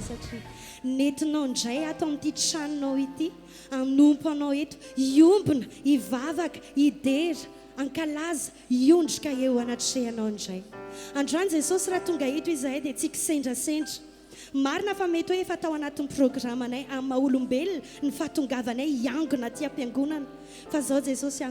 satria nentinao indray ato amin'ity tranonao ity anompo anao eto iombona hivavaka hidera ankalaza iondrika eo anatrehanao indray androany Jesosy raha tonga eto izahay dia tsy kisendrasendra marina fa mety hoe efa tao anatin'ny programanay amin'ny maha-olombelona ny fahatongavanay hiangona aty am-piangonana fa zao Jesosy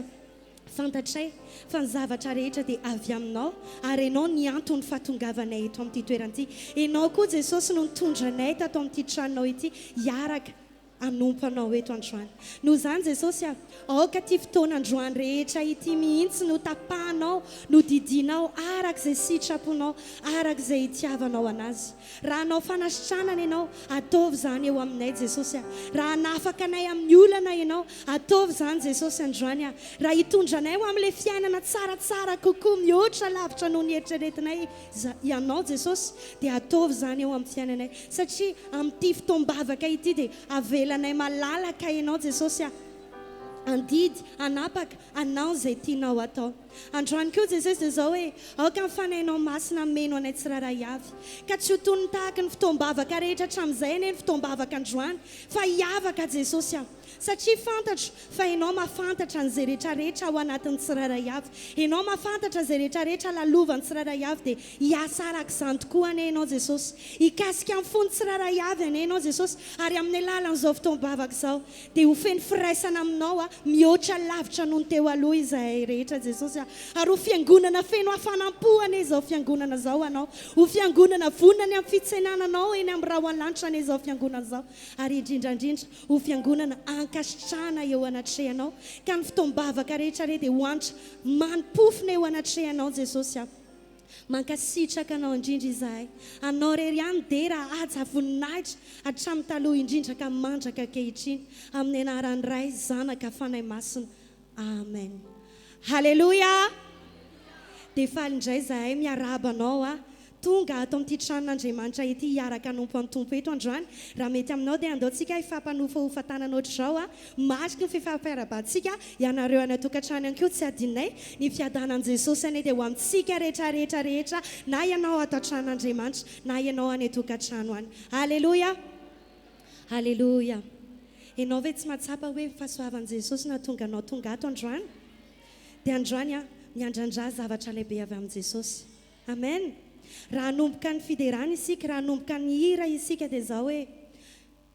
fantatray fa ny zavatra rehetra dia avy aminao ary ianao ny antony fahatongavanay eto amin'ity toerana ity ianao koa Jesosy no nitondranay tato amin'ity tranonao ity hiaraka anompo anao eto androany noho izany Jesosy aoka ty fotoana androany rehetra ity mihitsy no tapahanao no didinao arak'izay sitraponao arak'izay itiavanao anazy raha anao fanasitranana ianao ataovy zany eo aminay Jesosy raha nafaka anay amin'ny olana ianao ataovy zany Jesosy androany raha hitondranay ho amin'ilay fiainana tsaratsara kokoa mihoatra lavitra noho ny eritreretinay ianao Jesosy dia ataovy zany eo amin'ny fiainanay satria amin'ity fotoam-bavaka ity dia avelanay malalaka ianao Jesosy andidy anapaka anao izay tianao atao androany koa Jesosy dia zao hoe aoka mifanainao masina meno anay tsiraray avy ka tsy ho toy ny tahaka ny fotoam-bavaka rehetra hatramin'izay anie ny fotoam-bavaka androany fa hiavaka Jesosy satria fantatro fa ianao mahafantatra an'izay rehetrarehetra ao anatin'ny tsiraray avy ianao mahafantatra izay rehetrarehetra lalovany tsiraray avy dia hiasa arak'izany tokoa anie ianao Jesosy hikasika amin'ny fony tsiraray avy anie ianao Jesosy ary amin'ny alalan'izao fotoam-bavaka izao dia ho feno firaisana aminao mihoatra lavitra noho ny teo aloha izahay rehetra Jesosy ary ho fiangonana feno hafanam-po anie izao fiangonana izao anao ho fiangonana vonany amin'ny fitsenananao eny amin'ny raha hoan-lanitra anie izao fiangonana izao ary indrindrandrindra ho fiangonana ankasitrahana eo anatrehanao ka ny fotoam-bavaka rehetra dia hoantra manopofona eo anatrehanao Jesosy mankasitraka anao indrindra izahay anao rery ihany dia raha aja voninahitra hatramin'ny taloha indrindra ka mandraka ankehitriny amin'ny anaran'ny Ray Zanaka Fanahy Masina amen halleluja dia faly indray izahay miaraba anao tonga ato amin'ity tranon'Andriamanitra ity hiaraka hanompo amin'ny tompo eto androany raha mety aminao dia andaontsika hifampanofahofantanana ohatr'izao mariky ny fifampiarabantsika ianareo any atokantrano ihany koa tsy adinay ny fiadanan'i Jesosy anie dia ho amintsika rehetra na ianao ato an-tranon'Andriamanitra na ianao any atokantrano any halleluja halleluja ianao ve tsy mahatsapa hoe fahasoavan'i Jesosy na tonga anao tonga ato androany dia androany miandrandra zavatra lehibe avy amin'i Jesosy amen raha hanomboka ny fiderana isika raha hanomboka ny hira isika dia izao hoe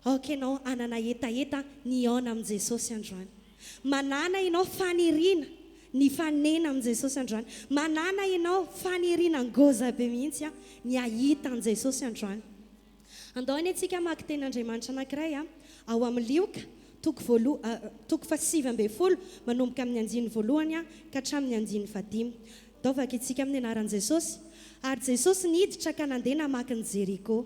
aoka ianao anana etaeta niaona amin'i Jesosy androany manana ianao faniriana ny fanena amin'i Jesosy androany manana ianao faniriana ngoza be mihitsy ny ahita an'i Jesosy androany andao any antsika maka ten'Andriamanitra anankiray ao amin'ny Lioka toko 7 manomboka amin'ny andiny voalohany ka hatramin'ny andiny 5 daovaka itsika amin'ny anaran'i Jesosy ary Jesosy niditra ka nandeha namaky ny Jeriko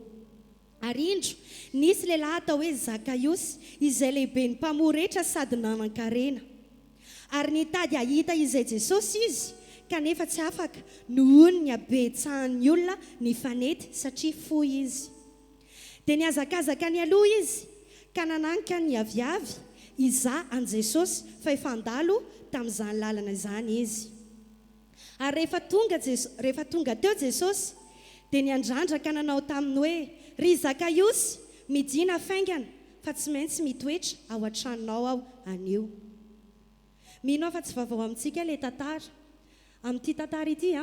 ary indro nisy lehilahy atao hoe Zakaiosy izay lehibe ny mpamoretra sady nanan-karena ary nitady ahita izay Jesosy izy kanefa tsy afaka noho ny habetsahan'ny olona ny fanety satria fohy izy dia niazakazaka ny aloha izy ka nananika ny aviavy iza an Jesosy fa efa andalo tamin'izany lalana izany izy ary rehefa tonga teo Jesosy dia niandrandraka nanao taminy hoe ry Zakaiosy midina faingana fa tsy maintsy mitoetra ao an-tranonao aho anio mino fa tsy vaovao amintsika ilay tantara amin'ity tantara ity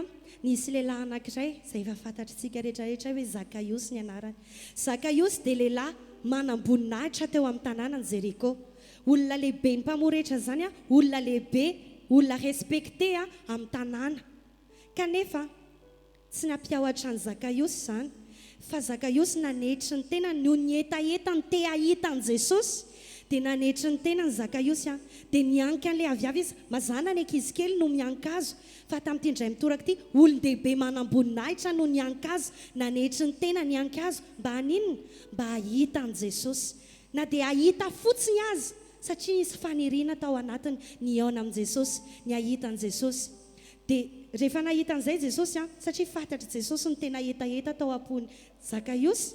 nisy lehilahy anankiray izay efa fantatritsika rehetrarehetra hoe Zakaiosy ny anarany Zakaiosy dia lehilahy manam-boninahitra teo amin'ny tanànany Jeriko olona lehibe ny mpamoretra zany olona lehibe olona respekte amin'ny tanàna kanefa tsy nampiaohatra ny Zakaiosy izany fa Zakaiosy nanetry ny tena noho ny etaeta ny te ahita an'i Jesosy dia nanetry ny tena ny Zakaiosy dia nianika an'ilay aviavy izy mazana ny ankizy kely no miankazo fa tamin'ity indray mitoraka ity olon-dehibe manam-boninahitra no niankazo nanetry ny tena niankazo mba haninona mba ahita an'i Jesosy na dia ahita fotsiny azy satria nisy faniriana tao anatiny niaona amin'i Jesosy ny ahita an'i Jesosy dia rehefa nahita an'izay Jesosy satria fantatra Jesosy ny tena etaeta tao am-pony Zakaiosy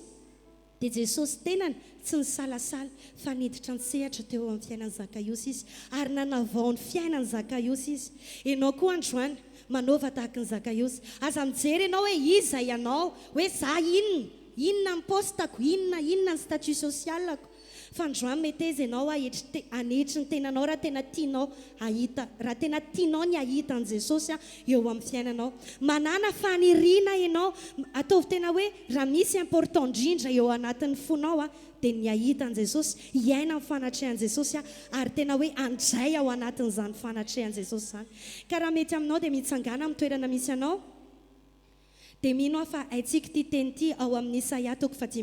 dia Jesosy tenany tsy nisalasala fa niditra nisehatra teo amin'ny fiainan'i Zakaiosy izy ary nanavao ny fiainan'i Zakaiosy izy ianao koa androany manaova tahaka ny Zakaiosy aza mijery ianao hoe iza ianao hoe za inona inona ny postako, inona ny statut socialako. Fa androany mety izy ianao anetry ny tenanao raha tena tianao ahita, raha tena tianao ny ahita an' Jesosy eo amin'ny fiainanao. Manana faniriana ianao, ataovy tena hoe raha misy important indrindra eo anatin'ny fonao dia ny ahita an' Jesosy, iaina amin'ny fanatrehan' Jesosy ary tena hoe andray ao anatin'izany fanatrehan' Jesosy zany. Ka raha mety aminao dia mitsangana amin'ny toerana misy anao. Dia mino fa haitsika ty teny ty ao amin'ny Isaia 50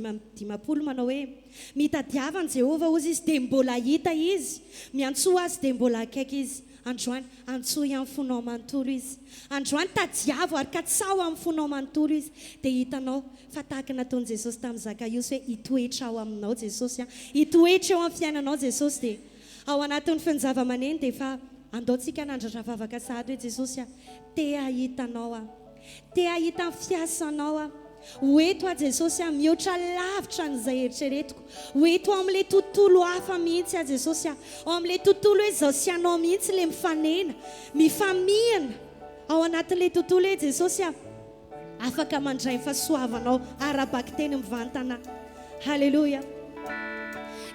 manao hoe mitadiavan' Jehova ozy izy dia mbola hita izy, miantsoa azy dia mbola akaiky izy. Androany antsoa amin'ny fonao manontolo izy. Androany tadiavo ary katsao amin'ny fonao manontolo izy. Dia hitanao fa tahaka nataon'i Jesosy tamin'ny Zakaiosy hoe hitoetra ao aminao Jesosy, hitoetra eo amin'ny fiainanao Jesosy. Dia ao anatin'ny fenjava-maneny dia fa andaontsika nandratra vavaka sahady hoe Jesosy te ahitanao te ahita ny fiasanao hoeto Jesosy mihoatra lavitra n'izay eritreretiko, hoeto amin'ilay tontolo hafa mihitsy Jesosy, ao amin'ilay tontolo hoe izao sy anao mihitsy ilay mifanena, mifamihana ao anatin'ilay tontolo hoe Jesosy afaka mandray ny fahasoavanao arabaky teny mivantana. Halleluja.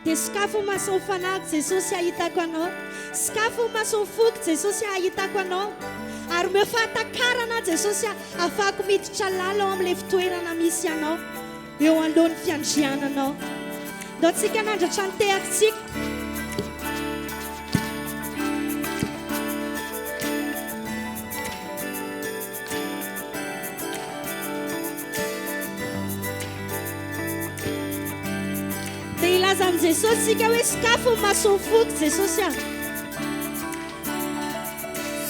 Dia sakafo mahasoa fanahy Jesosy ahitako anao, sakafo mahasoa foky Jesosy ahitako anao. Ary me fahatakarana Jesosy afahako miditra lala ao amin'ilay fitoerana misy anao eo alohan'ny fiandriananao. Ndao tsika nandratra ny tehakintsika. Dia ilaza amin'i Jesosy tsika hoe sakafo mahasoa foky Jesosy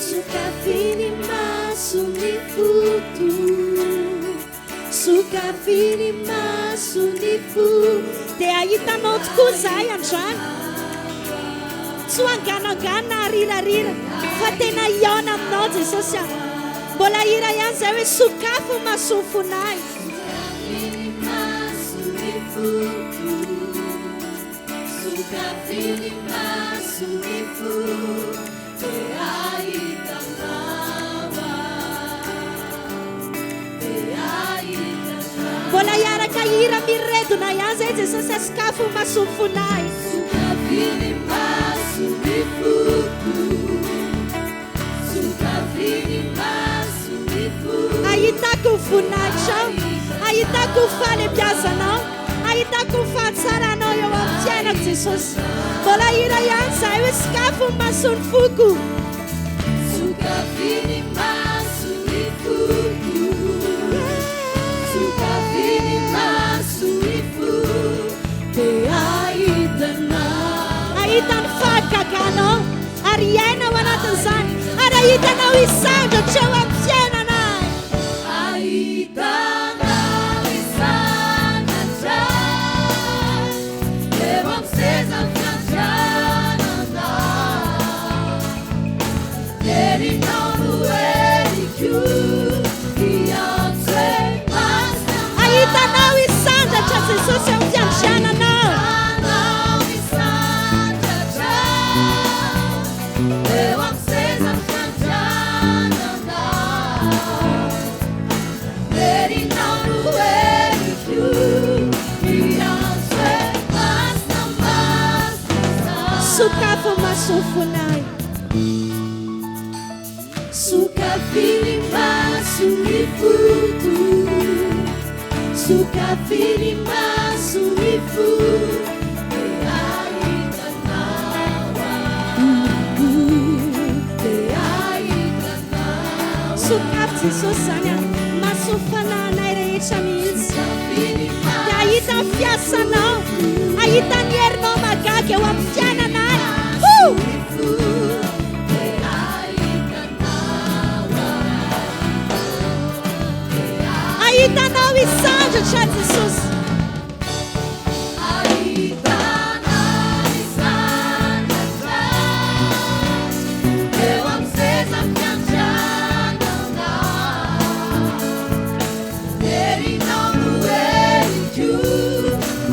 Sukafini masuni futu, sukafini masuni futu. Dia ahitanao tokoa zay androany, tsy hoanganangana rirarira fa tena iona aminao Jesosy mbola hira ihany zay hoe sakafo mahasoa fonahy. Sukafini masuni futu, sukafini masuni futu. Mbola hiaraka hira miredona ihany zay Jesosy sakafo mahasoa fonahy. Sukafini masuni futu, sukafini masuni futu. Ahitako fonahy trao, ahitako fahalebiazanao, ahitako fahatsaranao eo amin'ny fiainako Jesosy. Mbola hira ihany zay hoe sakafo mahasoa ny foko. Sukafini masuni futu, sukafini masuni futu. Dia ahitan'ny fahagaganao ary iaina ao anatin'izany, ary ahitanao isandratra eo amin'ny fiainanay. Ahitanao isandratra eo amin'ny sezany fiandrianana. Erinao no eriko iantsy masina. Ahitanao isandratra Jesosy amin'ny fiandriananao. Sakafo mahasoa fonahy. Sukafini masuni futu, sukafini masuni futu. Sakafo Jesosy mahasoa fanahinay rehetra mihitsy. Dia ahita ny fiasanao, ahita ny herinao magaga eo amin'ny fiainanay. Ahitanao isandratra Jesosy. Ahitanao isandratra eo amin'ny sezany fiandrianana. Erinao no eriko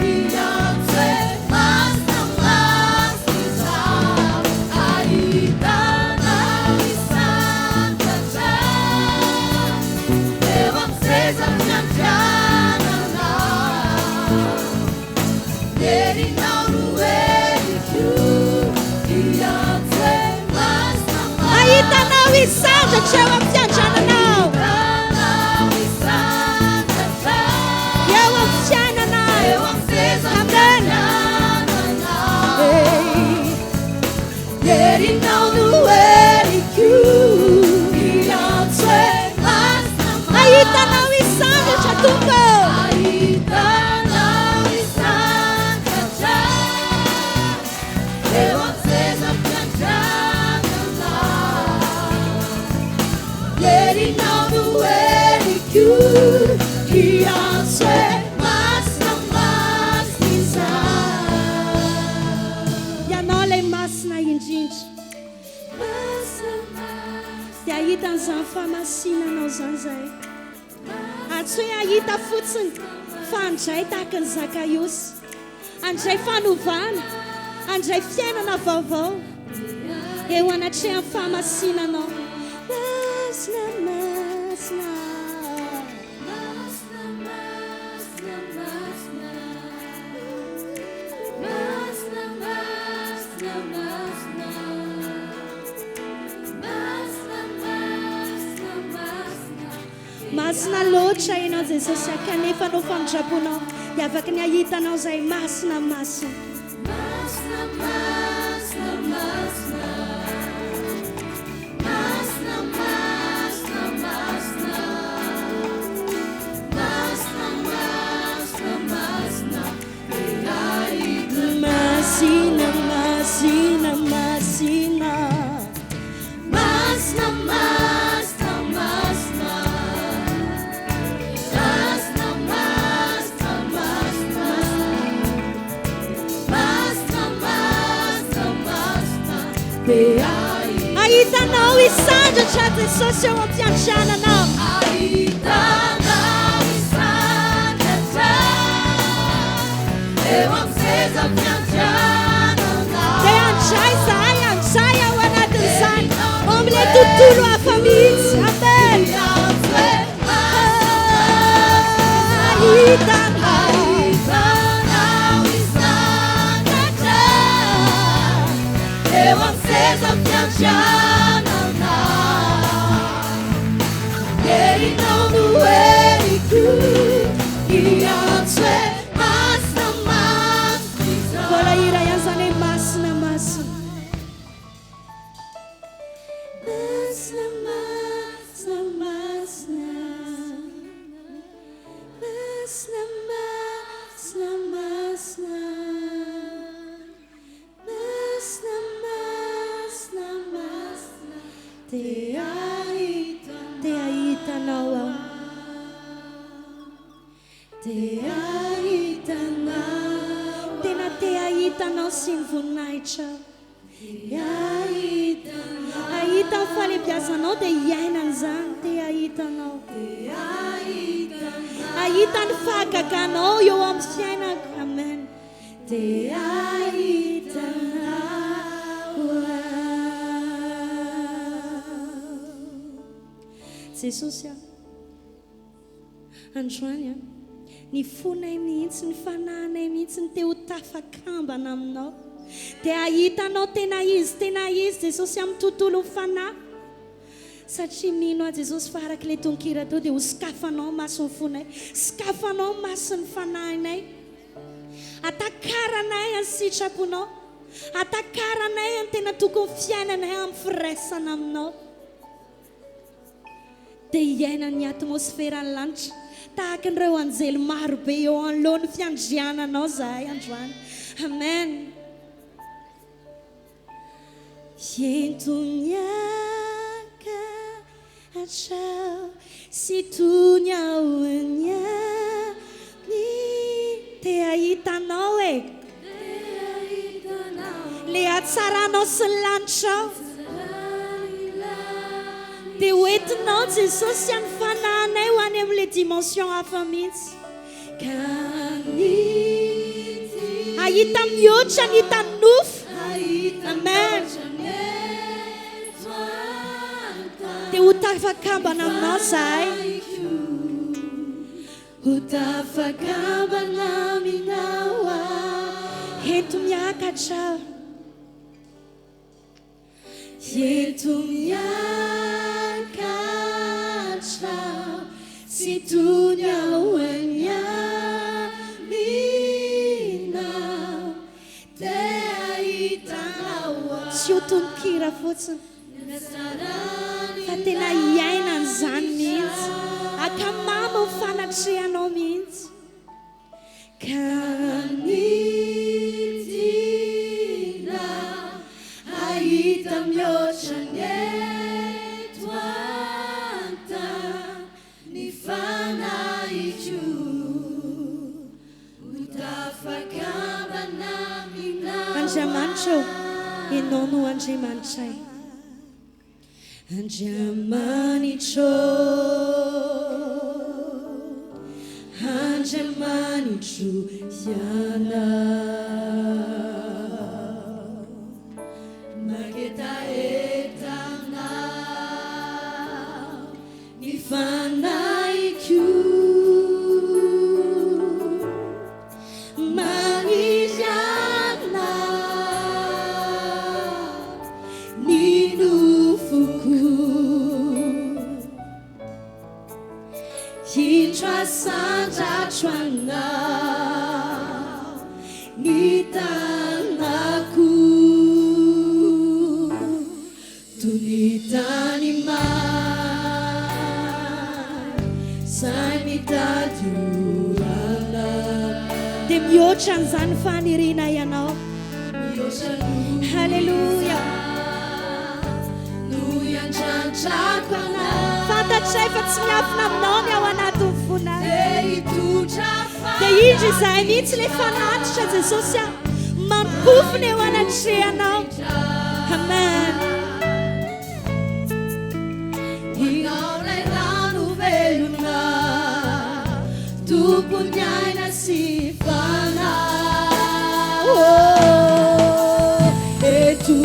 iantsy masina masina. Ahitanao isandratra eo amin'ny sezany fiandrianana. eo amin'ny fiandrananao, eo amin'ny fiainanao. Amen. Yerinao no eliku, ahitanao isangatra Tompo. Ianao lay masina indrindra, dia ahitan'izany famasinanao zany zay. Tsy hoe ahita fotsiny fa andray tahaka ny Zakaiosy, andray fanovana, andray fiainana vaovao eo anatrehan'ny famasinanao. Masina, masina, masina loatra ianao Jesosy, kanefa anao famindraponao dia afaka ny ahitanao izay masina masina. Masina, masina, masina, masina, masina, masina, masina, masina, masina, masina, masina. Ahitanao isandatra Jesosy eo amin'ny fiandriananao. Ahitanao isandatra eo amin'ny seza fiandriananao. Dia andray zahay, andray ao anatin'izany amin'ilay tontolo hafa mihitsy. Amen. Ahitanao isandatra eo amin'ny seza fiandriananao. Yerinao no eliku, iantsue masina masina. Mbola hira ihany zany hoe masina masina. Masina masina masina. Masina masina masina. Masina masina masina. Te ahitanao ao. Te ahitanao. Tena te ahitanao sy ny voninahitra. Ahita ny fahalebiazanao dia iainana izany. Te ahitanao. Ahita ny fahagaganao eo amin'ny fiainako. Amen. Te ahitanao. Jesosy androany ny fonay mihitsy, ny fanahinay mihitsy ny te ho tafakambana aminao. Dia ahitanao tena izy Jesosy amin'ny tontolo fanahy. Satria mino a Jesosy fa araka ilay tononkira tao dia ho sokafanao mason'ny fonay, sokafanao mason'ny fanahinay. Atakaranay ny sitraponao, atakaranay ny tena tokony fiainanay amin'ny firaisana aminao. Dia iaina ny atmosferan'ny lanitra tahaka ireo anjely maro be eo anoloan'ny fiandriananao zahay androany. Amen. Ento miaka atrao sy tony ao aniany. Te ahitanao e, le hatsaranao sy ny lanitrao. Dia hoentinao Jesosy amin'ny fanahinay ho any amin'ilay dimension hafa mihitsy. Ahita mihoatra ny hitany nofo. Amen. Dia ho tafakambana aminao zahay. Ho tafakambana aminao ento miakatra. Ento miaka tsy ho tononkira fotsiny fa tena iaina n'izany mihitsy akamama ho fanatrehanao mihitsy kanidina ahita mihoatra ny eto anta ny fanahiko ho tafakambana Andriamanitra ianao no Andriamanitray Andriamanitra Andriamanitro ianao manketaetanao ny fanahiko sandratroanao ny tanako toy ny tany may say mitady orana dia mihoatra n'izany faniriana ianao halleluja no iandrandrako anao fantatray fa tsy miafina aminao ny ao anatin'ny fonay dia indry izahay mihitsy ilay fanatitra Jesosy mampofiny eo anatrehanao amen inao lay rano velona tompony aina sy fanao eto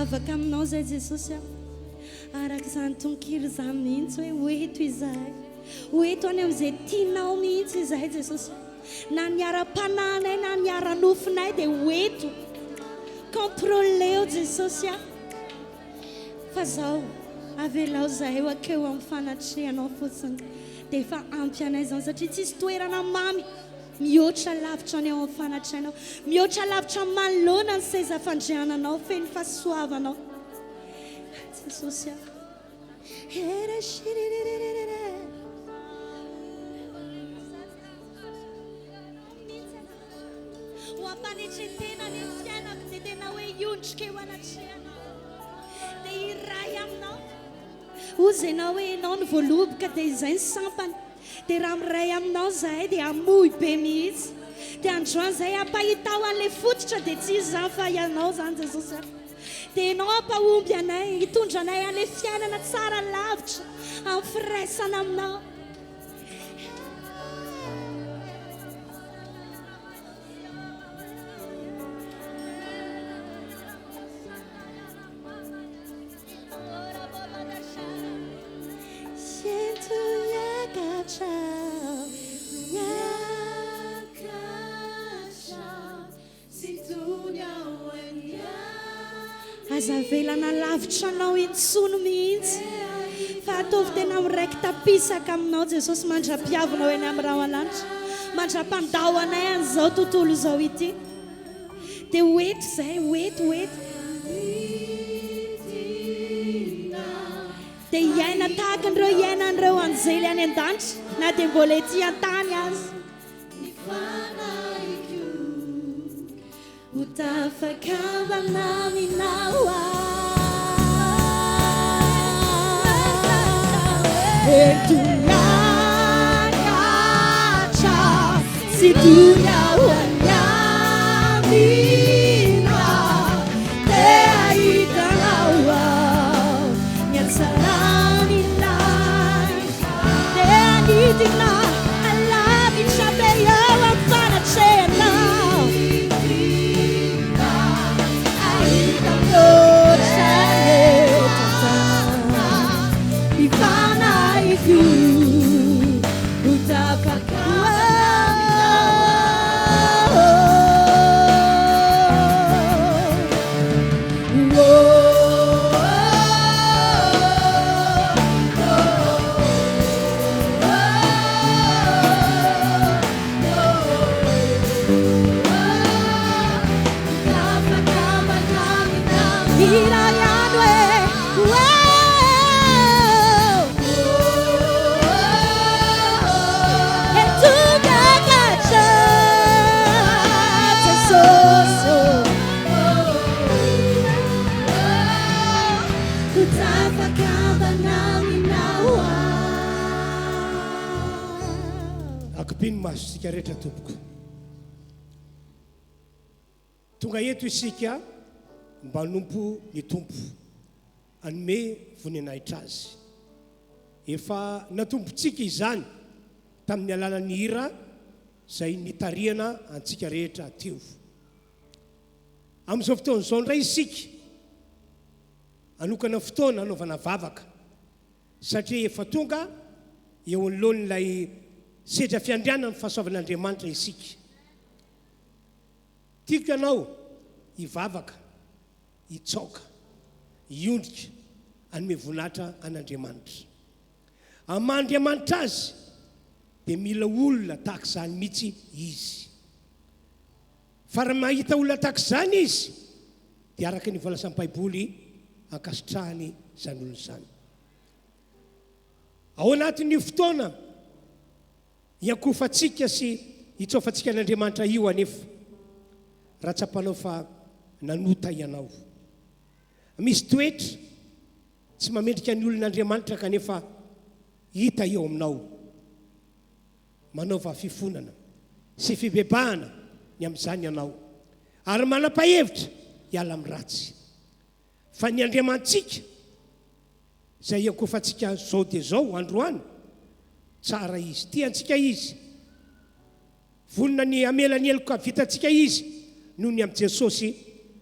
vavaka aminao zay Jesosy araka izany tononkira izany mihitsy hoe hoeto izahay hoeto any amin'izay tianao mihitsy izahay Jesosy na ny ara-pananay na ny ara-nofinay dia hoeto contrôleo Jesosy fa zao avelao zahay eo akeo amin'ny fanatrehanao fotsiny dia efa ampy anay zany satria tsisy toerana mamy mihoatra lavitra any ao amin'ny fanatrehanao mihoatra lavitra manoloana ny seza fandriananao feno fahasoavanao Jesosy ho ampanetretena ny fiainako dia tena hoe iondrika eo anatrehanao dia iray aminao ozy ianao hoe ianao ny voaloboka dia izay ny sampany dia raha miray aminao zahay dia amoy be mihitsy dia androany zahay ampahitao an'ilay fototra dia tsy izy zany fa ianao zany Jesosy dia ianao ampahomby anay hitondra anay an'ilay fiainana tsara lavitra amin'ny firaisana aminao aza velana lavitra anao intsono mihitsy fa ataovy tena miraiky tapisaka aminao Jesosy mandra-piavinao eny amin'ny raha alanitra mandra-pandao anay an'izao tontolo izao ity dia hoeto zay hoeto dia iaina tahaka an'ireo iainan'ireo anjely any an-danitra na dia mbola ety an-tany azy utafakabana minawa etulakacha situnya wanyamina teaitanawa nyansalanina teanitina alavichabeyawa mfanachena Masika rehetra tompoko tonga eto isika mba nompo ny tompo anome voninahitra azy efa natompontsika izany tamin'ny alalan'ny hira izay nitariana antsika rehetra teo amin'izao fotoan'izao indray isika anokana fotoana anaovana vavaka satria efa tonga eo anoloan'ilay sedra fiandriana ny fahasoavan'Andriamanitra isika tiako ianao hivavaka hitsaoka hiondrika anome voninahitra an'Andriamanitra amahan'Andriamanitra azy dia mila olona tahaka izany mihitsy izy fa raha mahita olona tahaka izany izy dia araka ny voalasam'Baiboly ankasitrahany izany olona izany ao anatin'io fotoana iakofantsika sy hitsofantsika an'Andriamanitra io anefa raha tsapanao fa nanota ianao misy toetra tsy mamendrika ny olon'Andriamanitra kanefa hita eo aminao manaova fifonana sy fibebahana ny amin'izany ianao ary manapa-hevitra hiala amin'ny ratsy fa ny Andriamantsika izay iakofantsika zao dia zao androany tsara izy tiantsika izy vonona ny amela ny eloka vitantsika izy noho ny amin'ny Jesosy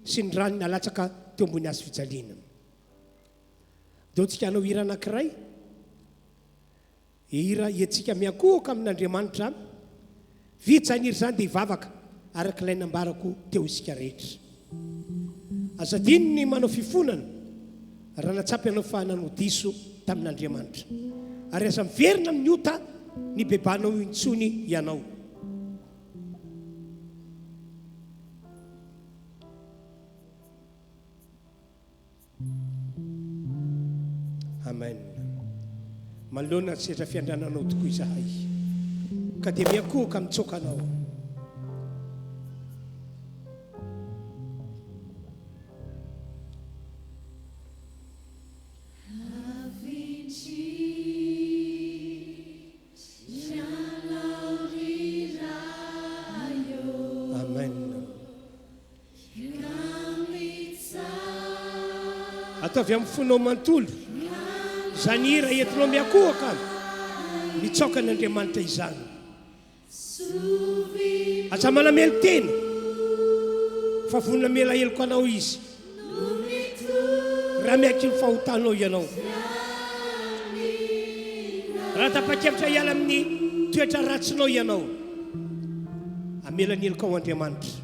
sy ny rano nalatsaka teo ambony azy fijaliana deo tsika hanao hira anankiray hira iantsika miakohoka amin'Andriamanitra vitsy zany hira zany dia hivavaka araka ilay nambarako teo isika rehetra azadiny ny manao fifonana raha natsapy anao fahanano diso tamin'Andriamanitra ary aza miverina amin'ny ota ny bebanao intsony ianao. Amen. Manoloana sedra fiandrananao tokoa izahay ka dia miakohoka mitsokanao. Ataovy amin'ny fonao mantolo zany hira entinao miakohaka mitsoka n'Andriamanitra izany. Aza manamelo tena fa vonona mela heloko anao izy raha miaiky ny fahotanao ianao, raha tapa-kevitra hiala amin'ny toetra ratsinao ianao, amela ny heloko ao Andriamanitra.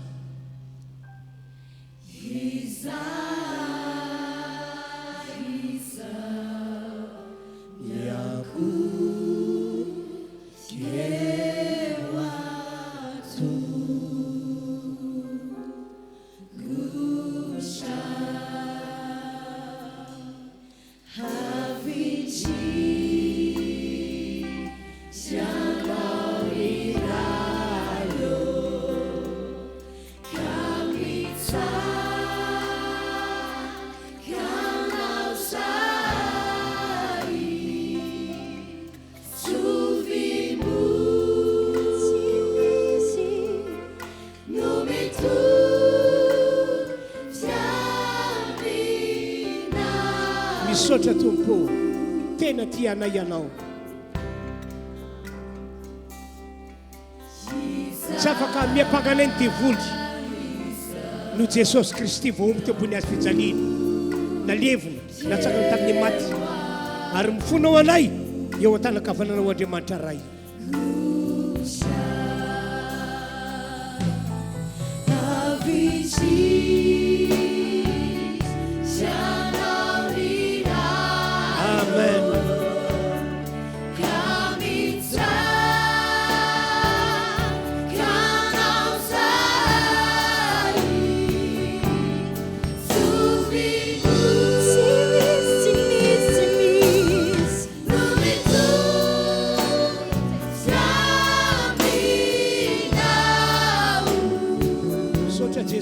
Misaotra Tompo, tena tianay ianao. Tsy afaka miampangana ny devoly no Jesosy Kristy voaomby teo ambony hazo fijaliana, nalevina natsakana tamin'ny maty ary mifonao anay eo an-tanakavananao Andriamanitra ray.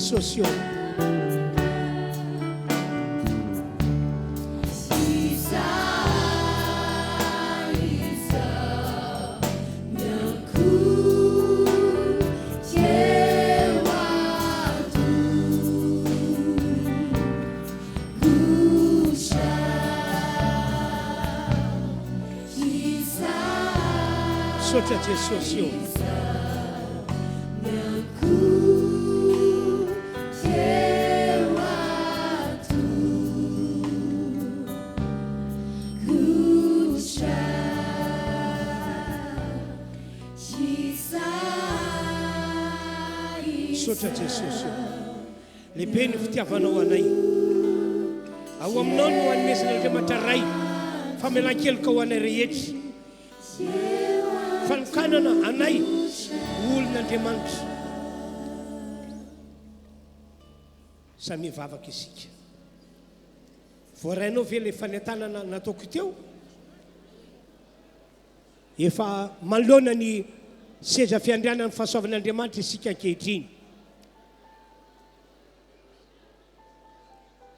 Socio Socia Jesosio Sotra Jesosio, lehibe ny fitiavanao anay. Ao aminao no hanomezan'Andriamanitra ray famelan-keloka ho anay rehetra. Fanokanana anay olon'Andriamanitra. Samy vavaka isika. Voarainao ve le fanentanana nataoko teo? Efa manoloana ny seza fiandrianana ny fahasoavan'Andriamanitra isika ankehitriny.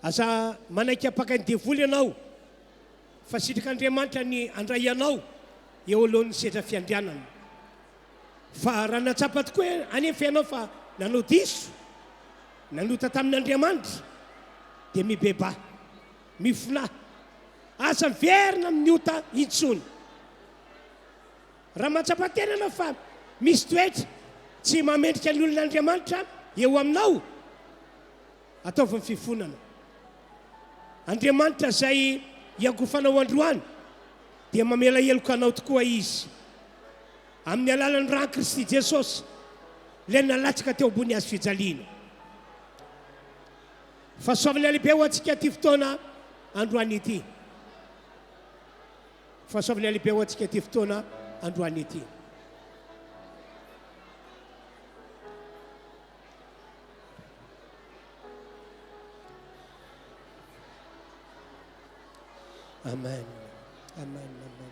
Asa manaiky apakany devoly ianao fa sitrik'Andriamanitra ny andray ianao eo alohan'ny seza fiandrianana. Fa raha natsapa tokoa anefa ianao fa nanao diso, nanota tamin'Andriamanitra dia mibeba, mifona, asa miverina amin'ny ota intsony. Raha matsapa tena ianao fa misy toetra tsy mamendrika ny olon'Andriamanitra eo aminao, ataovy ny fifonana. Andriamanitra zay iagofanao androany dia mamela heloka anao tokoa izy amin'ny alalan'ny rà Kristy Jesosy le nalatsaka teo ambony hazo fijaliana. fahasoavana lehibe ho antsika ty fotoana androany ity fahasoavana lehibe ho antsika ty fotoana androany ity amen amen amen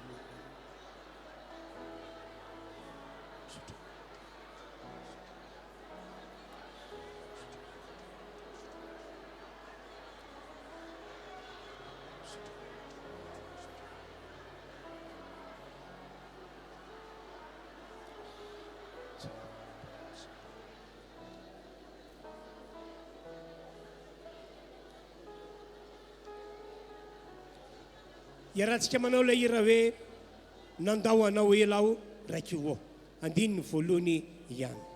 iarahantsika manao ilay hira hoe nandao anao elao raiky io andininy voalohany ihany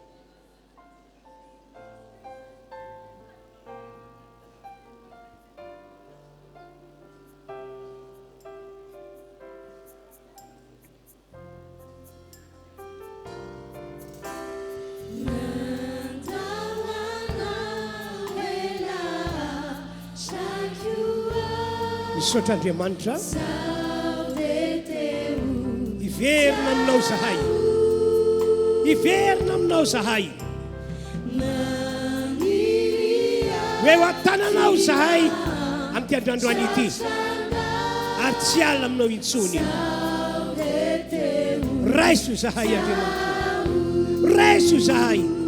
misaotra Andriamanitra iverina aminao zahay iverina aminao zahay hoe ho atananao zahay amin'ity androandroany ity ary tsy alina aminao intsony raiso zahay Andriamanitra raiso zahay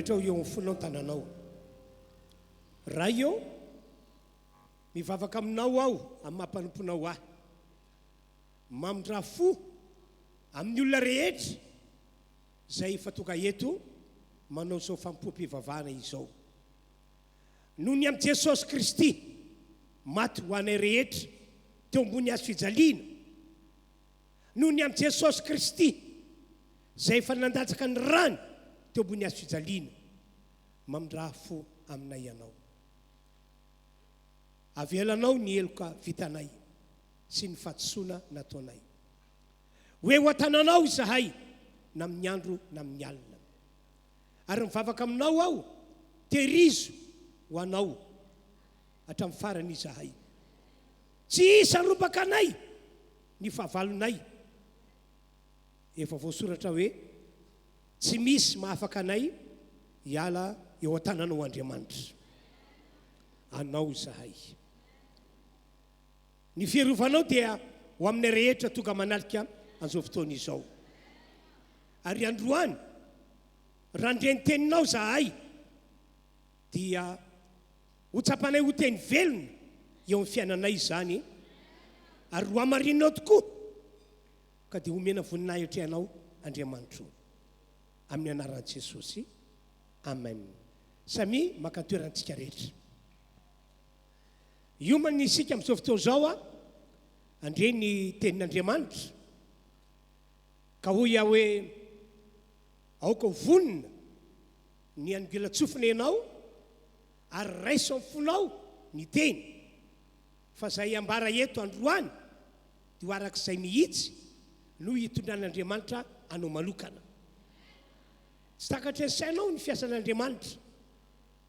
apetrao eo amin'ny fonao tananao raha eo mivavaka aminao aho amin'ny mampanomponao ahy mamindra fo amin'ny olona rehetra zay efa tonga eto manao zao fampoam-pivavahana izao noho ny amin'i Jesosy Kristy maty ho anay rehetra teo ambony hazo fijaliana noho ny amin'i Jesosy Kristy zay efa nandatsaka ny rano teo ambony hazo fijaliana mamindra fo aminay ianao avelanao ny heloka vitanay sy ny fahatosoana nataonay hoe ho atananao zahay na amin'ny andro na amin'ny alina ary mivavaka aminao aho terizo ho anao hatramin'ny farany zahay tsy isarobaka anay ny fahavalonay efa voasoratra hoe tsy misy mahafaka anay hiala eo an-tananao Andriamanitra anao zahay ny fierovanao dia ho amin'ny rehetra tonga manalika an'izao fotoana izao ary androany raha ndreny teninao zahay dia ho tsapanay ho teny velona eo amin'ny fiainanay izany ary ho amarinao tokoa ka dia homena voninahitra hatrehanao Andriamanitra amin'ny anaran'i Jesosy amen samy makantoerantsika rehetra iomany isika amin'izao fotoana izao andre ny tenin'Andriamanitra ka hoy aho hoe aoka ho vonina ny anogelatsofina ianao ary raiso amin'ny fonao ny teny fa zay ambara eto androany dia ho arak'izay mihitsy no hitondran'Andriamanitra anao malokana tsy takatra ny sainao ny fiasan'Andriamanitra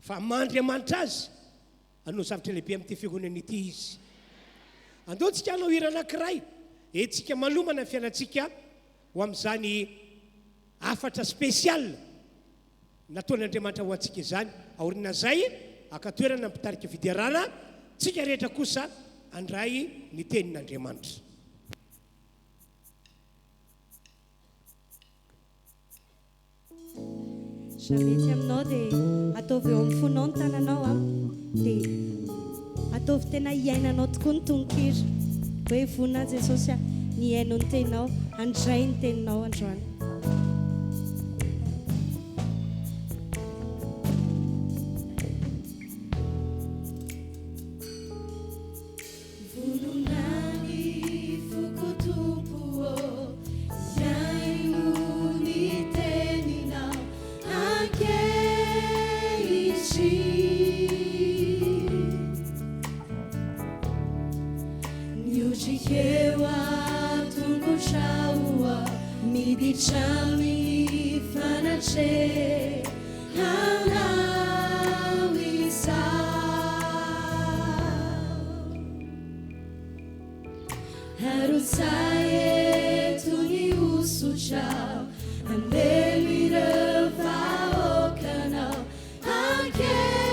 fa mahandriamanitra azy anao zavatra lehibe amin'ity fiangonana ity izy andeontsika anao hira anankiray etsika malomana fiainantsika ho amin'izany afatra spesial nataon'Andriamanitra ho antsika izany aoriana zay akatoerana mpitarika fidiarana tsika rehetra kosa andray ny tenin'Andriamanitra Zavetsy aminao dia ataovy eo amin'ny fonao ny tananao dia ataovy tena hiainanao tokoa ny tononkira hoe vonina Jesosy ny hainao ny teninao andray ny teninao androany Trikewa tunguchaua midichami fanache hanawisa harusaye tuni usuchao andelira vaokanao akeichi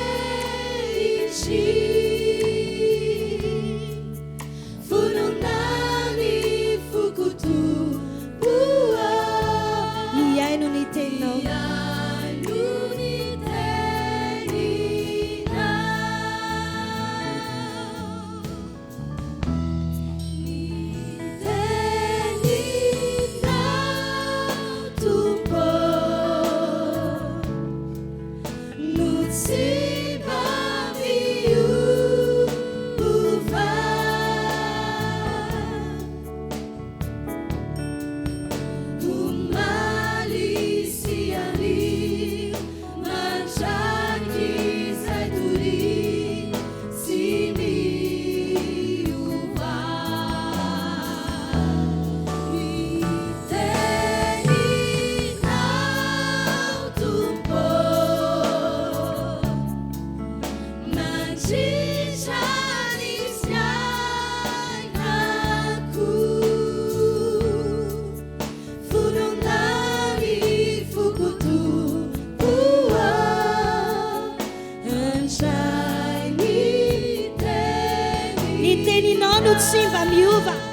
Simba miúva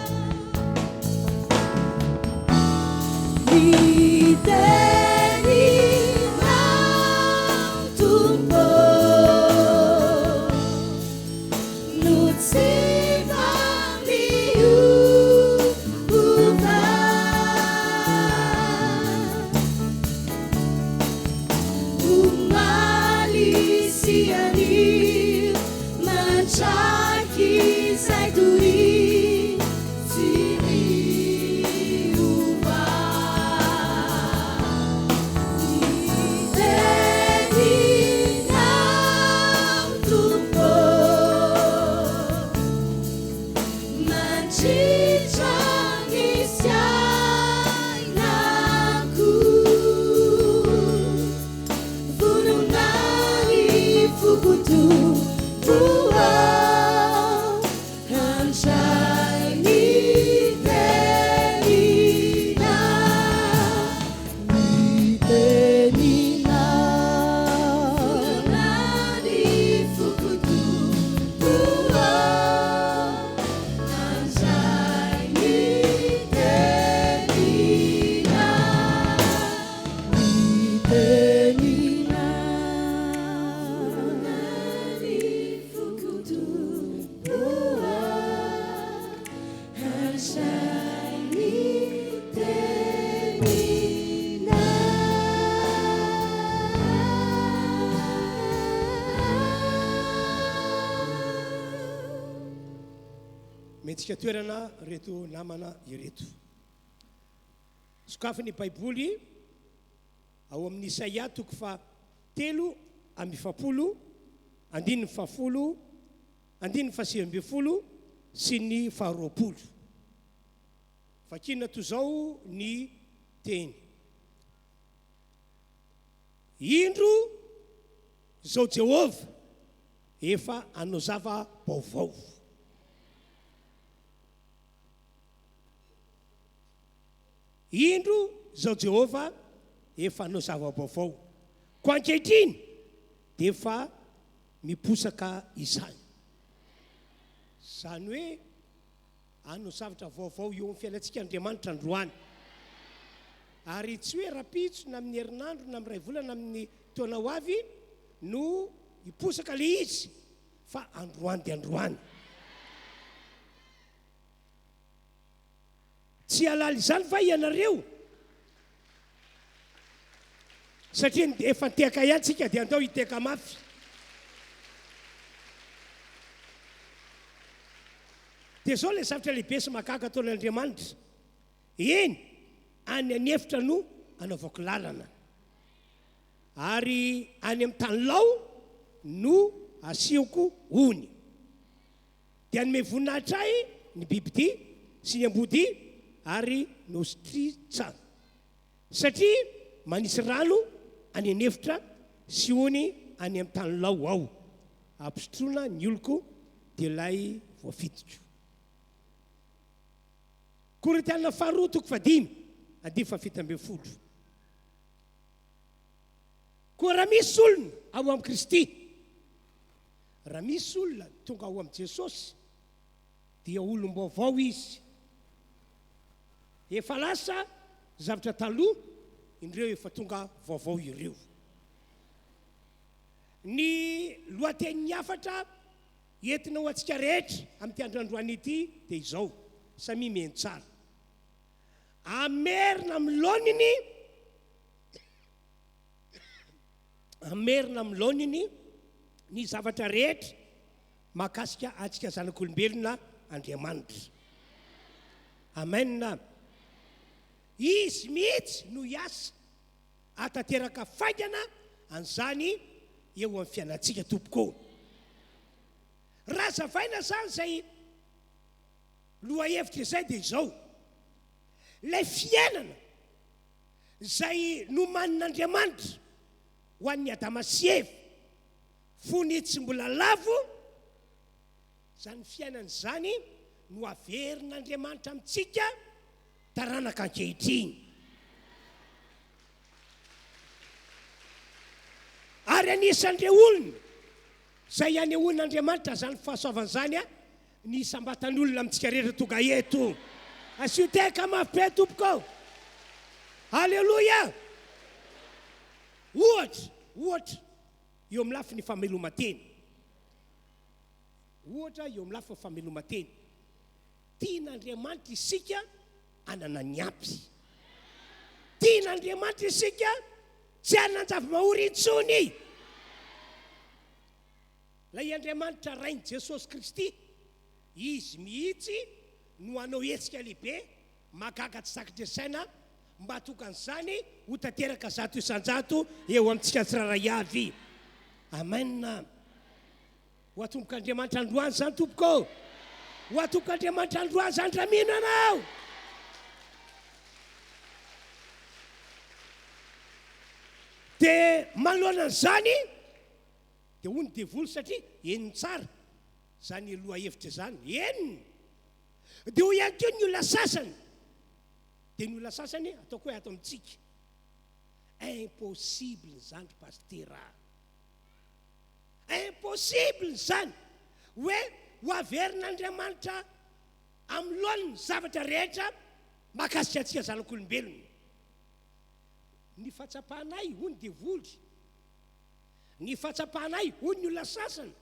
mentsika toerana reto namana ireto sokafany baiboly ao amin'ny Isaia toko fa 3:7 andininy fafolo andininy fasivambifolo sy ny faharoapolo fakina to zao ny teny indro zao Jehova efa anao zava-baovao indro zao Jehova efa anao zava-baovao ko ankehitriny dia efa miposaka izany zany hoe anao zavatra vaovao eo amin'ny fiainantsika Andriamanitra androany ary tsy hoe rapitso na amin'ny herinandro na amin'ny ray volana na amin'ny taona ho avy no hiposaka le izy fa androany dia androany tsy halala izany fa ianareo satria efa teka ihany tsika dia andao hiteka mafy dia zao le zavatra lehibe sy mahagaga ataon'Andriamanitra eny any anefitra no anaovako lalana ary any amin'ny tany lao no asioko ony dia ny voninahitra ahy ny biby ty sy ny ambody ary nostrisa satria manisy rano any anefitra sy ony any amin'ny tany lao ao ampisotroana ny oloko dia ilay voafitotro. Korintianina faharoa toko 5 andiny 7 koa raha misy olona ao amin'ny Kristy, raha misy olona tonga ao amin'ny Jesosy dia olom-baovao izy. Efa lasa zavatra taloha, indreo efa tonga vaovao ireo. Ny lohatenin'ny hafatra entina ho antsika rehetra amin'ity androandroany ity dia izao, samy miheno tsara. Amerina amin'ny laoniny ny zavatra rehetra mahakasika antsika zanak'olombelona Andriamanitra. Amen. Izy mihitsy no hiasa atateraka faingana an'izany eo amin'ny fiainantsika tompoko. Raha zavaina zany zay lohahevitra izay dia izao, ilay fiainana izay nomanin'Andriamanitra ho an'ny Adama sy Eva fony tsy mbola lavo, zany fiainana zany no averin'Andriamanitra amintsika taranaka ankehitriny. Ary anisan'ireo olona izay anehoan'Andriamanitra zany fahasoavana zany ny sambatan'olona amintsika rehetra tonga eto. Asio teka mafy be tompoko. Halleloja. Ohatra eo amin'ny lafiny fameloma-teny. Ohatra eo amin'ny lafiny fameloma-teny. Tian'Andriamanitra isika anana ny ampy. Tian'Andriamanitra isika tsy hanan-java-mahory intsony. Lay Andriamanitra rainy Jesosy Kristy, izy mihitsy no anao hetsika lehibe mahagaga tsy sakatra saina mba tokan'izany ho tanteraka 100 isan-jato eo amintsika tsiraray avy. Amen. Ho atombok'Andriamanitra androany zany tompoko. Ho atombok'Andriamanitra androany zany raha mino anao. Dia manoloana an'izany dia hoy ny devoly satria eniny tsara zany loha hevitra zany, eniny. Dia ho ihany koa ny olona sasany. Dia ny olona sasany ataoko hoe ato amintsika. Impossible zany pastera. Impossible zany hoe ho averin'Andriamanitra amin'ny lohan'ny zavatra rehetra mahakasika antsika zanak'olombelona. Ny fatsapahanay hoy ny devoly, ny fatsapahanay hoy ny olona sasany,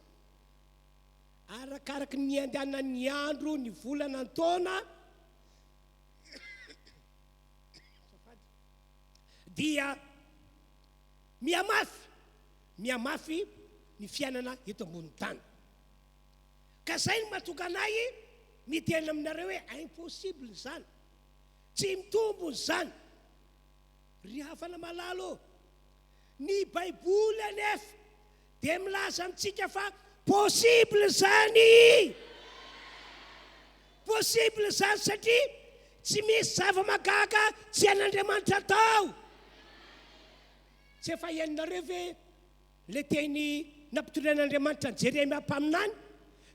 arakaraka ny andehanana ny andro, ny volana, ny taona, dia mihamafy ny fiainana eto ambonin'ny tany. Ka zay no mahatonga anay miteny aminareo hoe impossible zany, tsy mitombony zany. Ry hafana malalo, ny Baiboly anefa dia milaza amintsika fa possible zany. Possible zany satria tsy misy zava-magaga tsy an'Andriamanitra tao. Tsy efa ianinareo ve le teny nampitondrain'Andriamanitra ny Jeremia mpaminany,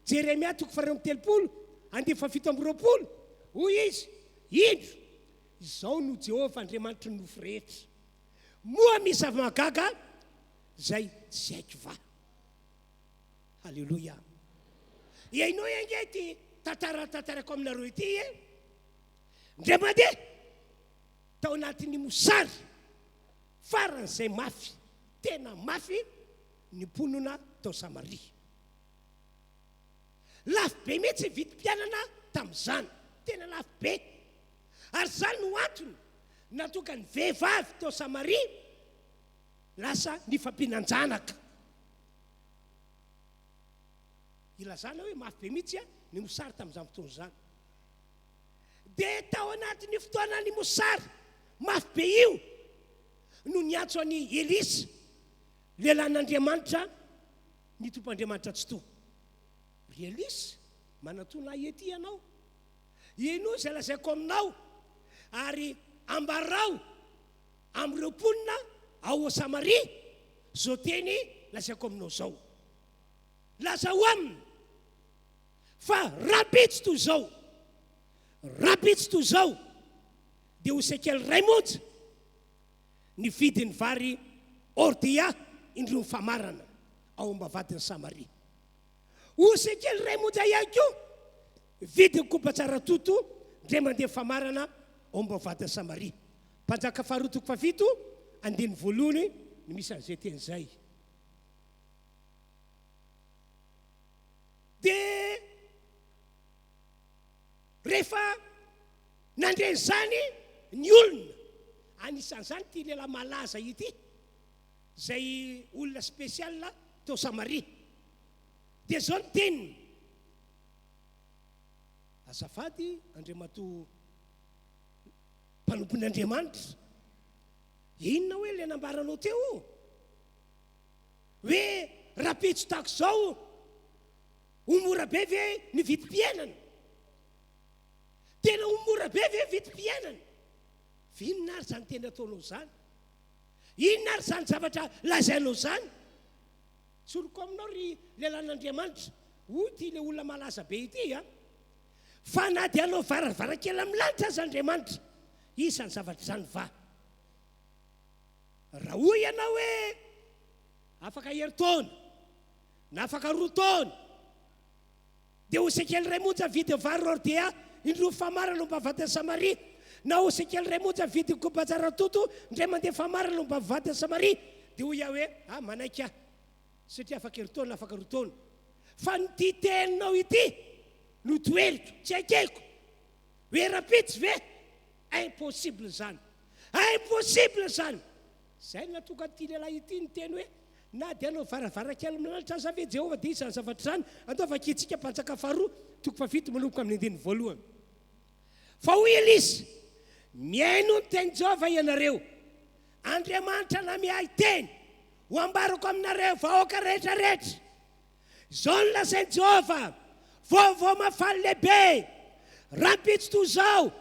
Jeremia 3:30 andiny 7:20. Hoy izy, indro izao no Jehovah Andriamanitra ny nofo rehetra. Moa misy zava-magaga zay tsy haiko va. Halleloja. Iainao angety tantarako aminareo ity ndray mandeha tao anatin'ny mosary faran'izay mafy, tena mafy ny mponina tao Samaria. Lafo be mihitsy vidim-pianana tamin'izany, tena lafo be. Ary zany no antony natonga ny vehivavy tao Samaria lasa nifampinan-janaka. Ilazana hoe mafy be mihitsy ny mosary tamin'izany fotoana zany. Dia tao anatin'ny fotoana ny mosary mafy be io no niantso any Elisa, lehilahin'Andriamanitra, ny tompo'Andriamanitra tsy to. Ry Elisa, manatona ety ianao, ino izay lazaiko aminao ary ambarao amin'ireo mponina ao Samaria zao teny lazaiko aminao zao. Lazao aminy fa rabitsy toy zao dia ho sekely ray monja ny vidin'ny vary ordia indro famarana ao am-bavadin'ny Samaria. Ho sekely ray monja ihany koa vidiny kopa tsara toto ndray mandeha famarana ao am-bavadin'ny Samaria. Mpanjaka faharotoko fafito andiny voalohany ny misy an'izay teny zay. Dia rehefa nandreny zany ny olona, anisan'izany ty lehilahy malaza ity zay olona spesiala tao Samaria. Dia zao ny teniny: azafady Andriamato mpanompon'Andriamanitra, inona hoe le nambaranao teo hoe rapitso tahako zao ho mora be ve ny vidim-piainana? Tena ho mora be ve vidim-piainana? Inona ary zany tena ataonao zany? Inona ary zany zavatra lazainao zany? Soroko aminao ry lehilahin'Andriamanitra, hoy ty le olona malaza be ity fa na dia anao varavarakely amin'ny lanitra azy Andriamanitra, isan'ny zavatra zany va. Raha hoy ianao hoe afaka herintaona na afaka roa taona dia ho sekely ray monja vidy vary ordia indro famarana am-bavadin'ny Samaria, na ho sekely ray monja vidy kopa tsara toto ndray mandeha famarana am-bavadin'ny Samaria, dia ho iaho hoe manaiky aho satria afaka herintaona afaka roa taona. Fa ny teninao ity no toeriko, tsy akeko hoe rapitsy ve? Impossible zany, impossible zany. Zay natoka ty lehilahy ity ny teny hoe na dia anao varavarakely milanitra aza ve Jehova, dia isan'ny zavatra zany andaovakitsika mpanjaka faharoa toko fafito manomboka amin'ny andiny voalohany. Fa hoy Elisy: miaino ny teny Jehova ianareo, Andriamanitra na mihay teny ho ambarako aminareo vahoaka rehetrarehetra. Zao ny lazainy Jehova: vaovao mafaly lehibe, rapitsy toy zao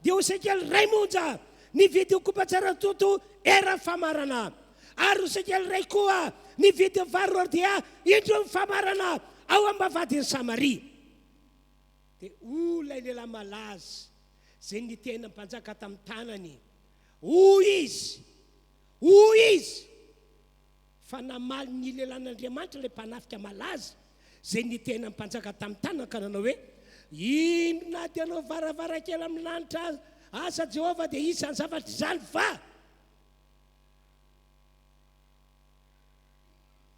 dia ho sekely ray monja ny vidy ho kopa tsara toto era famarana, ary ho sekely ray koa ny vidy vary ordia indro famarana ao am-bavadin'ny Samaria. Dia ilay lehilahy malaza zay ny tena mpanjaka tamin'ny tanany, hoy izy fa namaly ny lehilahin'Andriamanitra ilay mpanafika malaza zay ny tena mpanjaka tamin'ny tanany, ka nanao hoe inona dia anao varavarakely amin'ny lanitra asa Jehova, dia isan'ny zavatra zany va.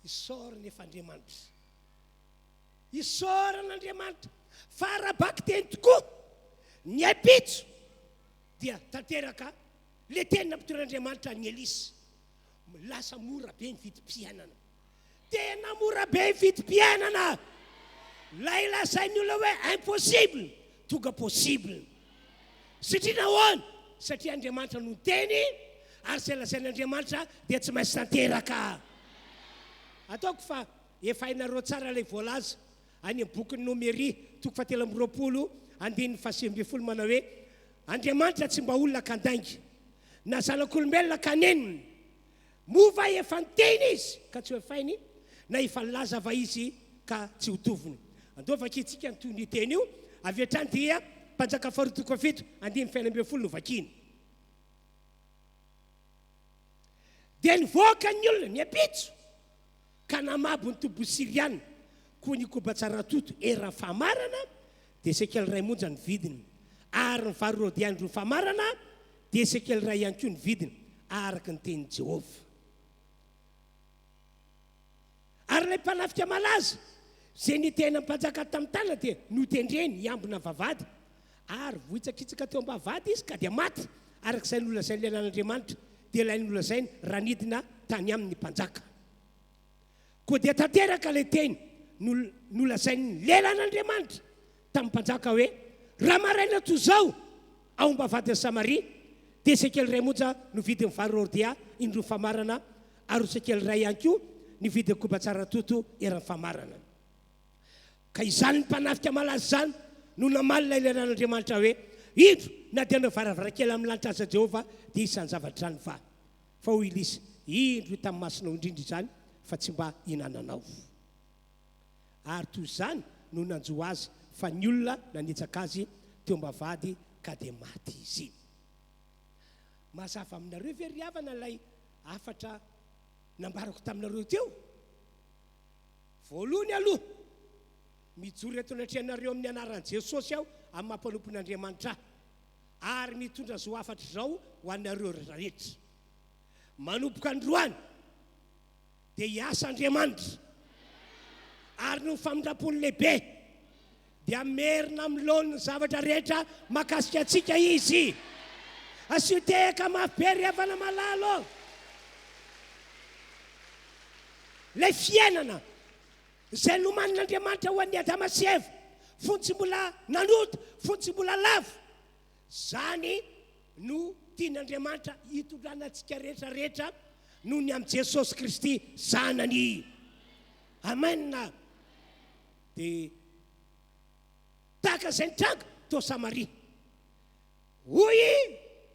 Isaorana efa Andriamanitra, isaoran'Andriamanitra fa arabaky teny tokoa ny apitso dia tanteraka le teny nampitor'Andriamanitra ny Elisy. Lasa mora be ny vidim-piainana, tena mora be ny vidim-piainana. Lay lazainy olona hoe impossible tonga possible. Satria nahoana? Satria Andriamanitra no teny, ary zay lazain'Andriamanitra dia tsy maintsy tanteraka. Ataoko fa efa hainareo tsara ilay voalaza any amin'ny bokin'ny Nomeria toko fahatelo amby roapolo andiny fahasivy-ambin'ny manao hoe Andriamanitra tsy mba olona kandainga na zanak'olombelona kaneniny, mova efa niteny izy ka tsy hoefainy, na efa nilaza va izy ka tsy ho toviny. Andaovaka itsika ny toy ny teny io, avy hatrany dia mpanjaka faharoa toko fafito andiny fahasivy-ambin'ny no vakiny. Dia nivoaka ny olona ny apitso ka namabo ny tobo Siriana koa ny koba tsara toto era famarana, dia sekely ray monja ny vidiny, ary ny vary ordia indro famarana dia sekely ray ihany koa ny vidiny araka ny teny Jehova. Ary ilay mpanafika malaza zay ny tena mpanjaka tamin'ny tanana dia notendreny hiambina vavady, ary vohitsakitsaka teo am-bavady izy ka dia maty, arak'izay nolazainy lehilahin'Andriamanitra dia ilay nolazainy raha nidina tany amin'ny mpanjaka. Koa dia tanteraka ilay teny nolazainy lehilahin'Andriamanitra tamin'ny mpanjaka hoe raha maraina toy zao ao am-bavadin'ny Samaria dia sekely ray monja no vidin'ny vary ordia indro famarana, ary sekely ray ihany koa ny vidin'ny koba tsara toto eran'ny famarana. Ka izany ny mpanafika malaza zany no namalina ilay ran'Andriamanitra hoe indro na dia anao varavarankely amin'ny lanitra aza Jehova dia isan'ny zavatra any fa ho ilisa indro tamin'ny masinao indrindra izany fa tsy mba hinananao. Ary toy izany no nanjo azy fa ny olona nanitsaka azy teo am-bavady ka dia maty izy. Mazava aminareo ve ry havana ilay afatra nambarako taminareo teo? Voalohany aloha mijoro eto anatrehanareo amin'ny anaran'i Jesosy aho amin'ny mampanompon'Andriamanitra ary mitondra zao afatra izao ho anareo rehetra. Manomboka androany dia hiasa Andriamanitra ary no famindram-pony lehibe dia merina amin'ny laoniny zavatra rehetra mahakasika antsika izy. Asio teka mafy be ry havana malalo. Ilay fiainana izay nomanin'Andriamanitra ho an'ny Adama sy Eva, fony tsy mbola nanota, fony tsy mbola lavo, zany no tian'Andriamanitra hitondrana antsika rehetrarehetra noho ny amin'i Jesosy Kristy zanany. Amen. Dia tahaka izay nitranga tao Samaria, hoy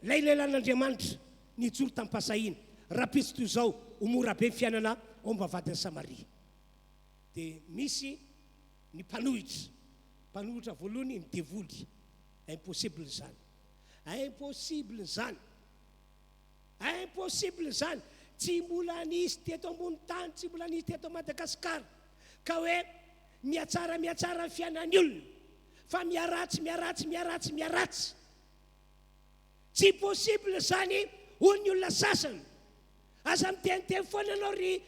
ilay lehilahin'Andriamanitra nijoro tamin'ny mpasahina, rapisy toy izao ho mora be ny fiainana ao am-bavadin'i Samaria. Dia misy ny mpanohitra voalohany midevoly. Impossible zany. Impossible zany. Impossible zany. Tsy mbola nisy teto ambony tany, tsy mbola nisy teto Madagasikara ka hoe miatsara ny fiainan'ny olona fa miaratsy. Tsy possible zany hoy ny olona sasany. Aza miteniteny foana anao ry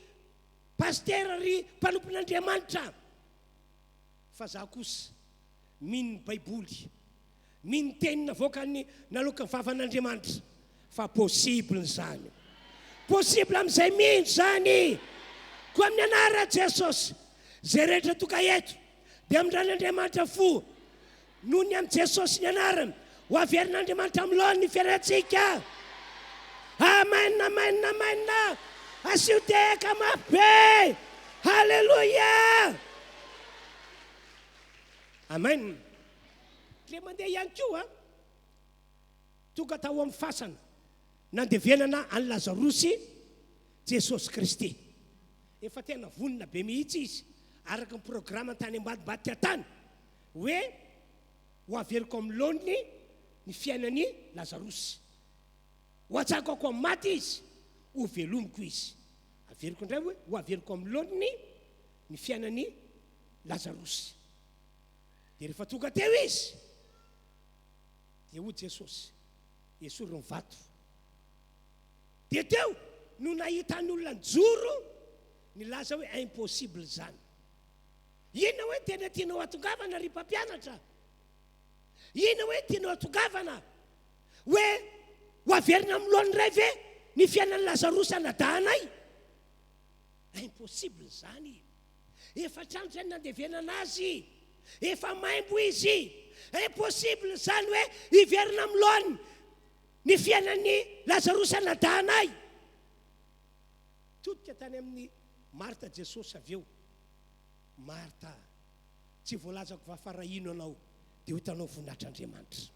pastera ry mpanompon'Andriamanitra. Fa za kosa mino baiboly, mino tenina voakany naloka ny vavan'Andriamanitra fa possible zany. Possible amin'izay mihitsy zany. Koa amin'ny anara Jesosy zay rehetra toka eto dia amin'ny ran'Andriamanitra fo noho ny amin'ny Jesosy ny anarany ho averin'Andriamanitra amin'ny laoniny ny fiainantsika. Amen. Asio teka mafy be. Halleluja. Amen. Le mandeha ihany koa tonga tao amin'ny fasana nandevenana any Lazarosy Jesosy Kristy. Efa tena vonina be mihitsy izy araka ny programma tany ambadibady tany hoe ho averiko amin'ny laoniny ny fiainan'ny Lazarosy. Ho atsakako amin'ny maty izy, ho velomiko izy. Averiko indray hoe ho averiko amin'ny laoniny ny fiainan'ny Lazarosy. Dia rehefa tonga teo izy dia ho Jesosy esoriny ny vato. Dia teo no nahita ny olona njoro nilaza hoe impossible zany. Ina hoe tena tianao atongavana ry mpampianatra? Ina hoe tianao atongavana hoe ho averina amin'ny laoniny iray ve ny fiainan'ny Lazarosy anadanay? Impossible zany. Efa trano zany nandevenana azy, efa maimbo izy. Impossible zany hoe hiverina amin'ny laoniny ny fiainan'ny Lazarosy anadanay. Todika tany amin'ny Marta Jesosy avy eo. Marta, tsy voalazako vafarahino anao dia hitanao voninahitr'Andriamanitra.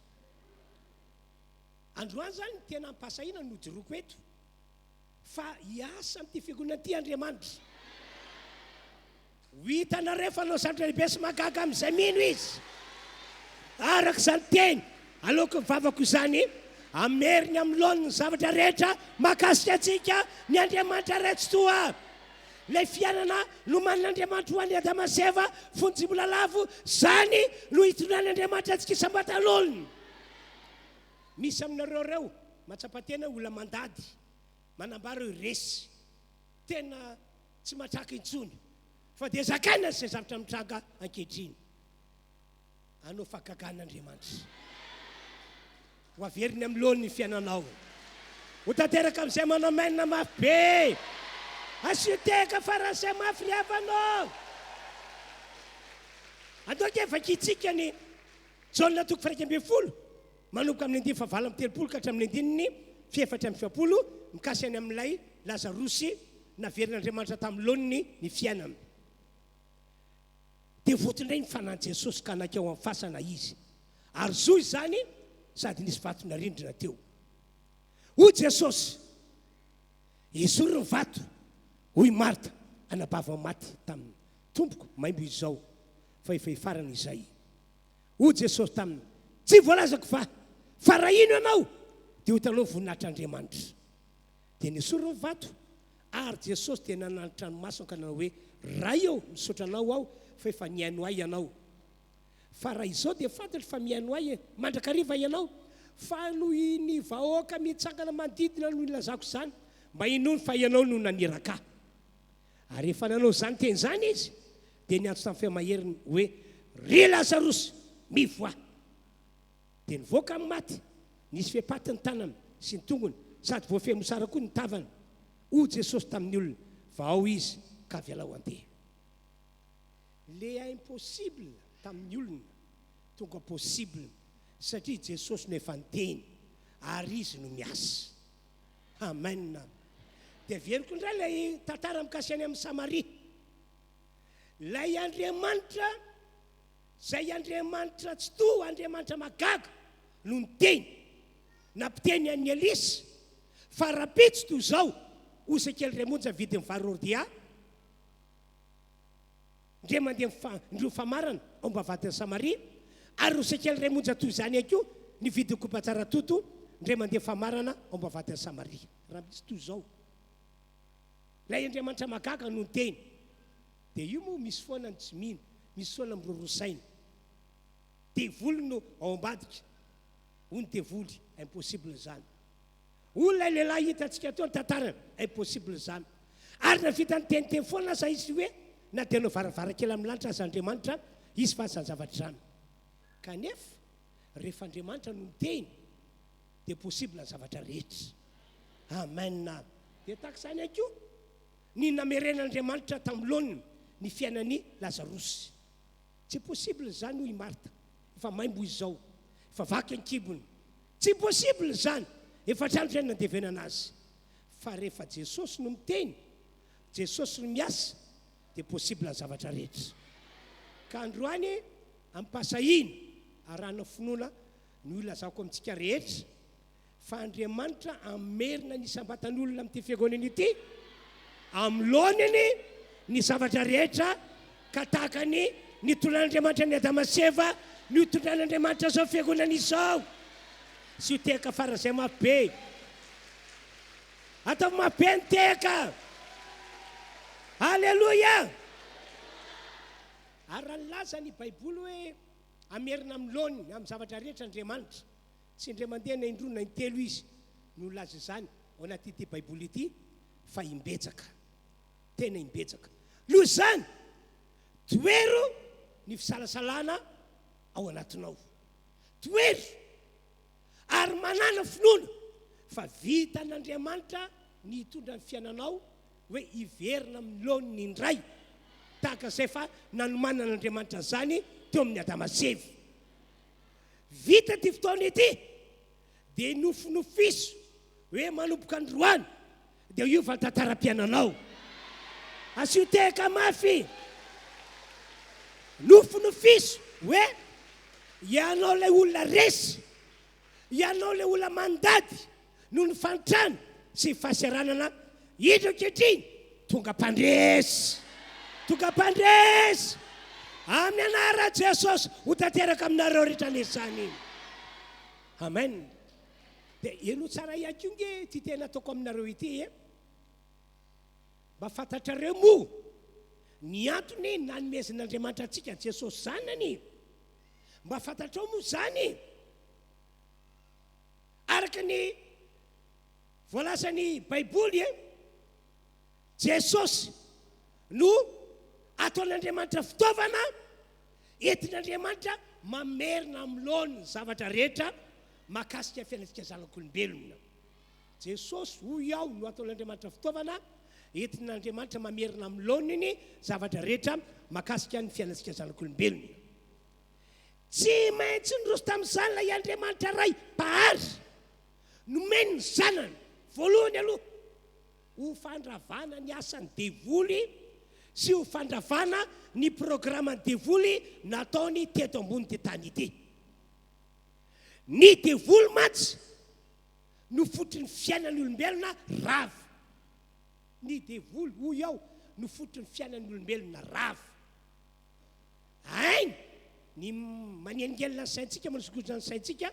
Androany zany tena mpasahina no joroko eto fa hiasa amin'ity fiangonana ity Andriamanitra. Ho hitanareo fa anao zavatra lehibe sy mahagaga amin'izay mino izy. Araka izany teny aleoko vavako izany ameriny amin'ny laoniny zavatra rehetra mahakasika antsika ny Andriamanitra raitsy toa. Ilay fiainana nomanin'Andriamanitra ho an'ny Adama sy Eva fony tsy mbola lavo, zany no hitondran'Andriamanitra antsika isam-batalolony. Misy aminareo reo matsapa-tena olona mandady manambara hoe resy tena tsy matraka intsony fa dia zakaina izay zavatra mitranga ankehitriny. Anao fahagagan'Andriamanitra ho averiny amin'ny laoniny ny fiainanao. Ho tanteraka amin'izay manamainina mafy be. Asio teka faran'izay mafy ry havanao. Andoaka efa kitsika ny Jaona toko 1:20 manomboka amin'ny 9:7 ka hatramin'ny 9:7 mikasy any amin'ilay Lazarosy naverin'Andriamanitra tamin'ny laoniny ny fiainany. dia votindray ny fanan Jesosy ka nakeo amin'ny fasana izy ary zoy zany sady nisy vatona rindrina teo. Hoy Jesosy, esory ny vato, hoy Marta anabava maty taminy, tompoko maimbo izao fa efa hifarana izay. Hoy Jesosy taminy, tsy voalazako fa raha ino ianao dia hitanao voninahitr'Andriamanitra. Dia nesory ny vato ary Jesosy dia nananitra ranomasina ka nanao hoe raha eo misaotra anao aho fa efa niaino ahy ianao. Fa raha izao dia fantatra fa miaino ahy mandrakariva ianao fa noho ny vahoaka mitsangana manodidina no ilazako izany mba inony fa ianao no naniraka. Ary efa nanao zany teny zany izy dia niantso tamin'ny fiamaheriny hoe ry Lazarosy mivoa. Dia nivoaka amin'ny maty, nisy fiapaty ny tanany sy ny tongony sady voafemo tsara koa ny tavany. Hoy Jesosy tamin'ny olona, va ao izy ka avelao andeha. Le impossible tamin'ny olona tonga possible satria Jesosy no efa niteny ary izy no miasa. Amen. Dia veriko indray ilay tantara mikasy any amin'ny Samaria. Ilay Andriamanitra, izay Andriamanitra tsy toa, Andriamanitra magaga no niteny nampiteny an'ny Elisa fa rapitsy toy izao osa kely ray monja vidin'ny varordia ndre mandeha ndro famarana ao am-bavaka Samaria ary osa kely ray monja toy izany akio ny vidin'ny kopatsara toto ndre mandeha famarana ao am-bavaka Samaria. Rapitsy toy izao ilay Andriamanitra magaga no niteny. Dia io moa misy foana ny tsy mino, misy foana mirorosaina. Devoly no ao ambadika, hoy ny devoly, impossible zany. Olona lehilahy hitantsika teo ny tantarana, impossible zany. Ary na vita ny teniteny foana sa izy hoe na dia nao varavarakely amin'ny lanitra aza Andriamanitra, izy fa aza zavatra zany. Kanefa rehefa Andriamanitra no niteny dia possible ny zavatra rehetra. Amen. Dia tahaka izany akio ny nameren'Andriamanitra tamin'ny laoniny ny fiainan'ny Lazarosy. Tsy possible zany hoy Marta, efa maimbo izao, efa vaky an-kibony. Tsy possible zany, efa trano zay nandevenana azy. Fa rehefa Jesosy no miteny, Jesosy no miasa, dia possible ny zavatra rehetra. Ka androany ampasahina arahana finoana no ilazako amintsika rehetra fa Andriamanitra amerina ny sambatan'olona amin'ity fiangonana ity amin'ny laoniny ny zavatra rehetra ka tahaka ny tolàn'Andriamanitra ny Adamaseva, ny tolàn'Andriamanitra zao fiangonana izao. Sy ho teka fara izay mabe. Atao mabe ny teka. Alleluia. Ary raha nilaza ny Baiboly hoe amerina amin'ny laoniny amin'ny zavatra rehetra Andriamanitra, tsy indray mandeha na indroa na intelo izy no laza izany ao anatyity Baiboly ity fa imbetsaka, tena imbetsaka. Loha izany toero ny fisalasalana ao anatinao, toero ary manana finoana fa vitan'Andriamanitra ny hitondra ny fiainanao hoe hiverina amin'ny laoniny indray tahaka izay fa nanomanan'Andriamanitra zany teo amin'ny Adamaseva. Vita ty fotoana ity dia nofinofiso hoe manomboka androany dia io fa tantara-piainanao. Asio teka mafy. Nofinofiso hoe ianao ilay olona resy, ianao ilay olona mandady no ny fantrano sy fahaseranana hidro ankehitriny tonga mpandresy, tonga mpandresy amin'ny anara Jesosy ho tanteraka aminareo rehetra nesany. Amen. Dia eno tsara ihany io nge ty tena ataoko aminareo ity mba fantatrareo moa ny antony nanomezan'Andriamanitra antsika Jesosy zanany, mba fantatrao moa zany araka ny voalazan'ny Baiboly Jesosy no ataon'Andriamanitra fitaovana entin'Andriamanitra mamerina amin'ny laoniny zavatra rehetra mahakasika fiainantsika zanak'olombelona. Jesosy hoy iaho no ataon'Andriamanitra fitaovana entin'Andriamanitra mamerina amin'ny laoniny zavatra rehetra mahakasika ny fiainantsika zanak'olombelona. Tsy maintsy nyroso tamin'izany ilay Andriamanitra ray mpahary nomeny ny zanany voalohany aloha ho fandravana ny asan'ny devoly sy ho fandravana ny programma devoly nataony teto ambony ty tany ity. Ny devoly matsy no fotony fiainan'ny olombelona rava. Ny devoly hoy ao no fotony fiainan'ny olombelona rava. Ainy ny manengelina ny saintsika manasokotra ny saintsika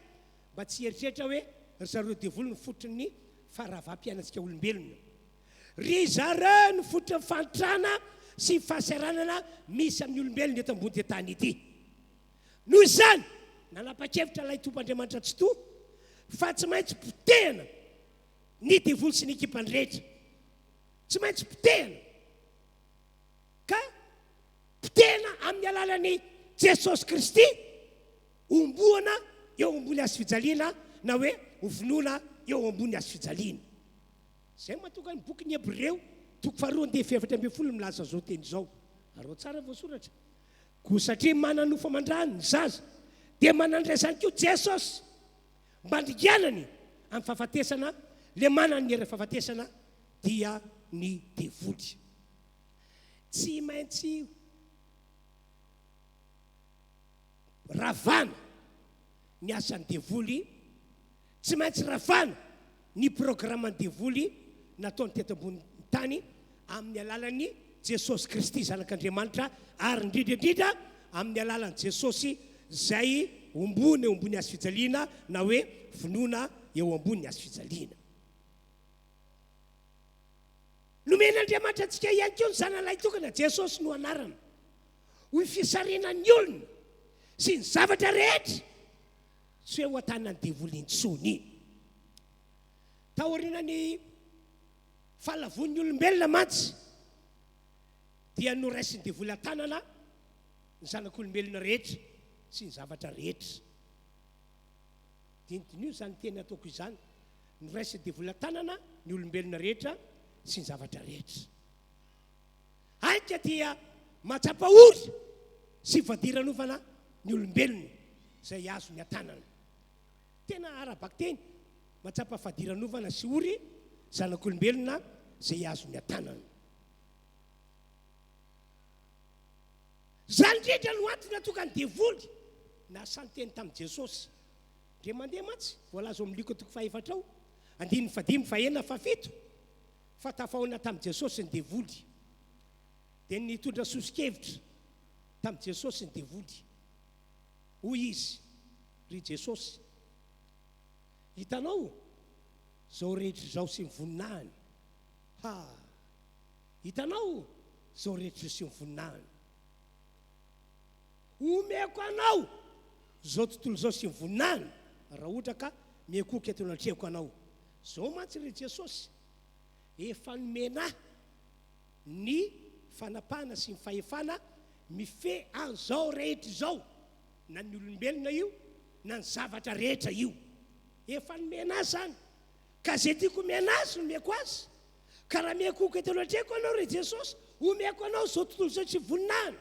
mba tsy eritreritra hoe ry zareo devoly no fotony ny faravam-piainantsika olombelona. Ry zareo no fotony fantrana sy fahasaranana misy amin'ny olombelona eto ambony ty tany ity. Noho izany nanapa-kevitra ilay tompandriamanitra tsy to fa tsy maintsy potehana ny devoly sy ny ekipany rehetra. Tsy maintsy potehana ka potehana amin'ny alalan'ny Jesosy Kristy omboana eo ambony hazo fijaliana na hoe ovonona eo ambony hazo fijaliana. Zay mahatonga ny boky ny Hebreo toko 2:7 milaza zao teny zao. Arao tsara voasoratra. Ko satria manana famandrany ny zaza dia manandray zany koa Jesosy mba handriganany amin'ny fahafatesana le manana ny hery-fahafatesana dia ny devoly. Tsy maintsy ravana ny asan'ny devoly, tsy maintsy ravana ny programman'ny devoly nataony teto ambony tany amin'ny alalan'ny Jesosy Kristy zanak'Andriamanitra ary indrindra amin'ny alalan'ny Jesosy zay ombony eo ambony hazo fijaliana na hoe vonoina eo ambony hazo fijaliana. Nomen'Andriamanitra antsika ihany koa ny zanalay tokana Jesosy no anarana ho fisarinan'ny olona sy ny zavatra rehetra tsy hoe ho atanany devoly intsony. Taorianany fahalavon'ny olombelona matsy dia noraisin'ny devoly atanana ny zanak'olombelona rehetra sy ny zavatra rehetra. Dinidinio zany teny ataoko izany, noraisin'ny devoly atanana ny olombelona rehetra sy ny zavatra rehetra. Aika dia matsapa ory sy fadiranofana ny olombelona zay azo ny atanana. Tena arabaky teny matsapa fadiranofana sy ory zanak'olombelona zay azo ny atanana. Zany indrindra no antony natoka ny devoly na santeny tamin'i Jesosy. Ndre mandeha matsy voalaza amin'ny Luka toko 4 ao 5:1-7 fa tafahoana tamin'i Jesosy ny devoly. Dia nitondra sosikevitra tamin'i Jesosy ny devoly. Hoy izy, ry Jesosy, hitanao zao rehetra zao sy ny voninahiny. Hitanao zao rehetra sy ny voninahiny. Omeko anao zao tontolo zao sy ny voninahiny raha ohatra ka mekoky eto anatrehako anao. Zao mantsy ry Jesosy, efa nomena ny fanapahana sy ny fahefana mife an'izao rehetra izao, na ny olombelona io na ny zavatra rehetra io. Efa nomena azy zany, ka zay tiako omena azy no omeko azy. Ka raha mekoky eto anatrehako anao ry Jesosy, omeko anao zao tontolo zao sy voninahiny.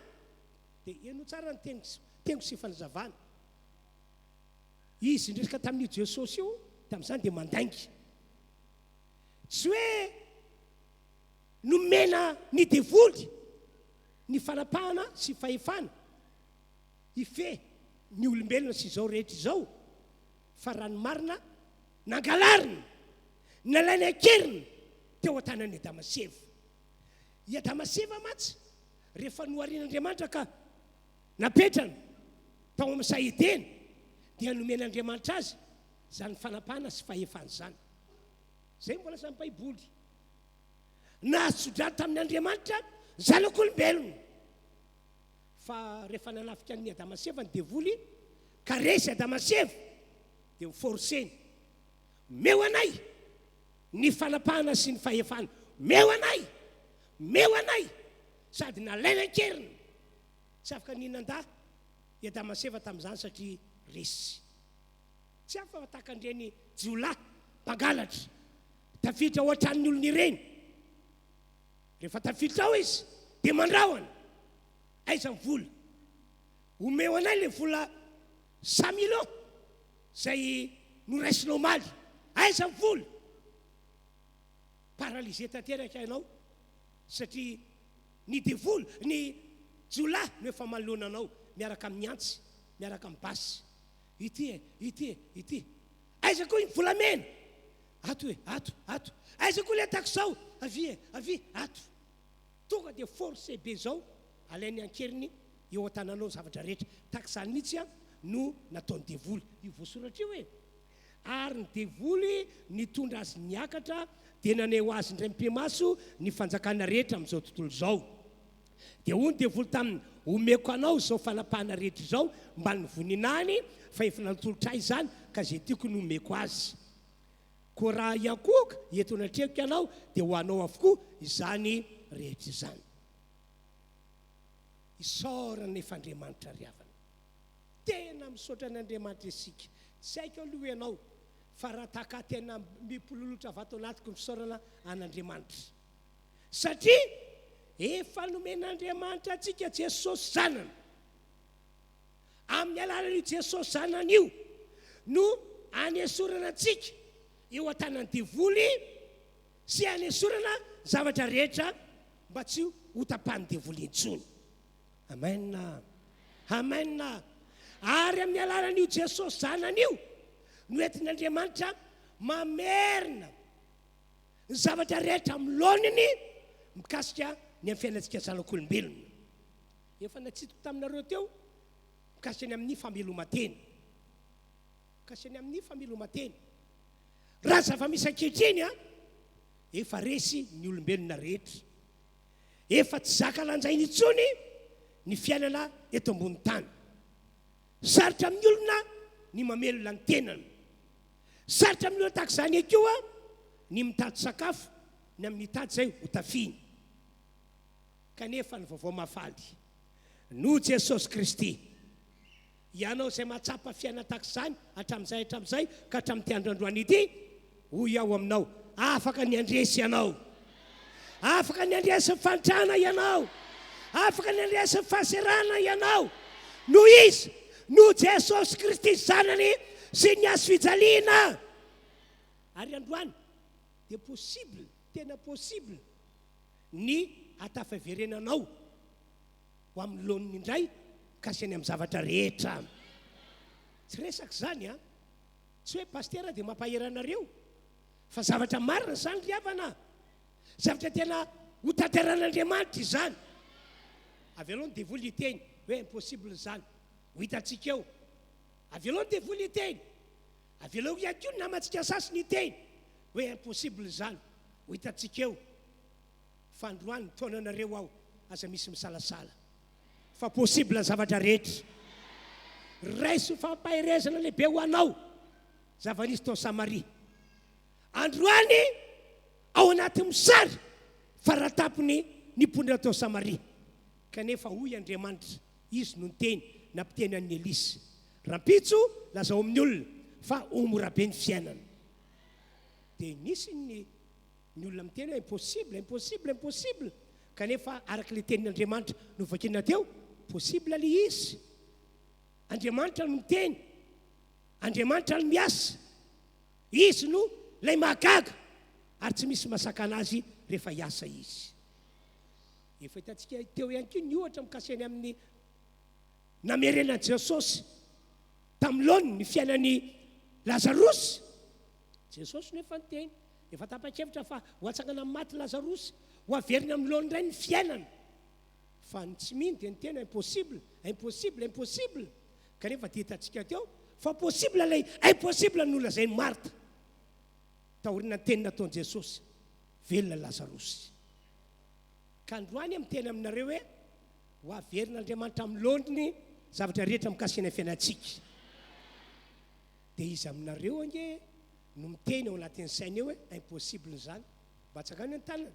Dia eno tsara ny tengo sy fanazavana. Izy indrisika tamin'io Jesosy io tamin'izany dia mandaingy. Tsy hoe nomena ny devoly ny fanapahana sy fahefana ife ny olombelona sy izao rehetra izao, fa raha ny marina nangalarina nalainy akeriny teo an-tanan'ny Damaseva. I Damaseva matsy rehefa noharian'Andriamanitra ka napetrana tao amin'ny sahideny dia nomen'Andriamanitra azy zany fanapahana sy fahefana zany. Zay mbola samy Baiboly. Nahazo-drano tamin'ny Andriamanitra zanak'olombelona. Fa rehefa nanafika ny Damaseva ny devoly ka resy Damaseva dia miforseny. Meo anay ny fanapahana sy ny fahefana. Meo anay sady nalaina akeriny. Tsy afaka nihinan-da i Damaseva tamin'izany satria resy. Tsy afaka takan'ireny jiolahy mpangalatra tafiditra ao an-tranon'ny olona ireny. Rehefa tafiditra ao izy dia mandrahona. Aiza ny vola? Omeo anay le vola 100 millions zay noraisinao maly. Aiza ny vola? Paralysé tanteraka ianao satria ny devoly ny jola no efa malonanao miaraka amin'ny antsy miaraka amin'ny basy ity aiza koa iny volamena ato aiza koa le atako zao avy ato tonga dia force be zao alainy ankeriny eo an-tananao ny zavatra rehetra tak'izany mihitsy a no nataony devoly io voasoratra io ary ny devoly nitondra azy niakatra dia naneho azy indray mpimaso ny fanjakana rehetra amin'izao tontolo zao dia hoy ny devoly taminy omeko anao zao fanapahana rehetra zao mba ny voninany fa efa natolotra izany ka zay tiako ny omeko azy koa raha iankoka eto natrehiko ianao dia ho anao avokoa izany rehetra izany isaorana efa Andriamanitra riavana tena misaotra n'Andriamanitra isika tsy haiko aloha ianao fa raha taka tena mipololotra vato anatiko misaorana an'Andriamanitra satria efa nomen'Andriamanitra atsika Jesosy zanany amin'ny alalan'io Jesosy zanany io no anesorana atsika eo an-tanany devoly sy anesorana zavatra rehetra mba tsy ho tapahany devoly intsony amen ary amin'ny alalan'io Jesosy zanany io no entin'Andriamanitra mamerina ny zavatra rehetra miloniny mikasika ny amin'ny fiainantsika zanak'olombelona efa natsitoko taminareo teo mikasika ny amin'ny famelomateny raha zava-misy ankehitriny efa resy ny olombelona rehetra efa tsy zaka lanjainy intsony ny fiainana eto ambony tany sarotra amin'ny olona ny mamelona ny tenany sarotra amin'ny olona tak'izany akoa ny mitady sakafo ny amin'ny mitady zay ho tafiny kanefa ny vaovao mafaly no Jesosy Kristy ianao zay mahatsapa fiaina tak'izany hatramin'izay ka hatramin'ity androandroany ity hoy aho aminao afaka ny andresy ianao afaka ny andresy fantrana ianao afaka ny andresy fahaserana ianao no izy no Jesosy Kristy zanany sy ny azo fijaliana ary androany dia possible tena possible ny atafaverenanao ho amin'ny loniny indray kasiny amin'ny zavatra rehetra tsy resaka zany tsy hoe pastera dia mampaheranareo fa zavatra marina zany riavana zavatra tena ho tanteran'Andriamanitra izany avy aloha ny devoly iteny hoe impossible zany ho hitantsika eo avy aloha ny devoly iteny avy aloha ihany koa ny namantsika sasany iteny hoe impossible zany ho hitantsika eo fa androany taonanareo aho aza misy misalasala fa possible zavatra rehetra raiso fampaherezana lehibe ho anao zava-nisy tao Samaria androany ao anaty misary faratapony nipondra tao Samaria kanefa hoy Andriamanitra izy no niteny nampiteny an'ny Elisy rampitso lazao amin'ny olona fa omora be ny fiainana dia nisy ny olona miteny impossible kanefa araka le tenin'Andriamanitra no vakina teo possible le izy Andriamanitra no miteny Andriamanitra no miasa izy no lay mahagaga ary tsy misy masaka anazy rehefa hiasa izy efa hitantsika teo ihany koa ny ohatra mikasiny amin'ny namerenan'i Jesosy tam'lony ny fiainan'ny Lazarosy Jesosy no efa niteny efa tapa-kevitra fa ho atsangana amin'ny maty Lazarosy ho averina amin'ny lony iray ny fiainana fa ny tsy mino dia nitena impossible kanefa dia hitantsika teo fa possible lay impossible ny olona zay ny Marta taorina ny teny nataon'i Jesosy velona Lazarosy ka androany amin'ny teny aminareo hoe ho averin'Andriamanitra amin'ny londriny zavatra rehetra mikasina fiainantsika dia izy aminareo ange no miteny ao anatin'ny saina eo hoe impossible zany mba tsakany ny tanana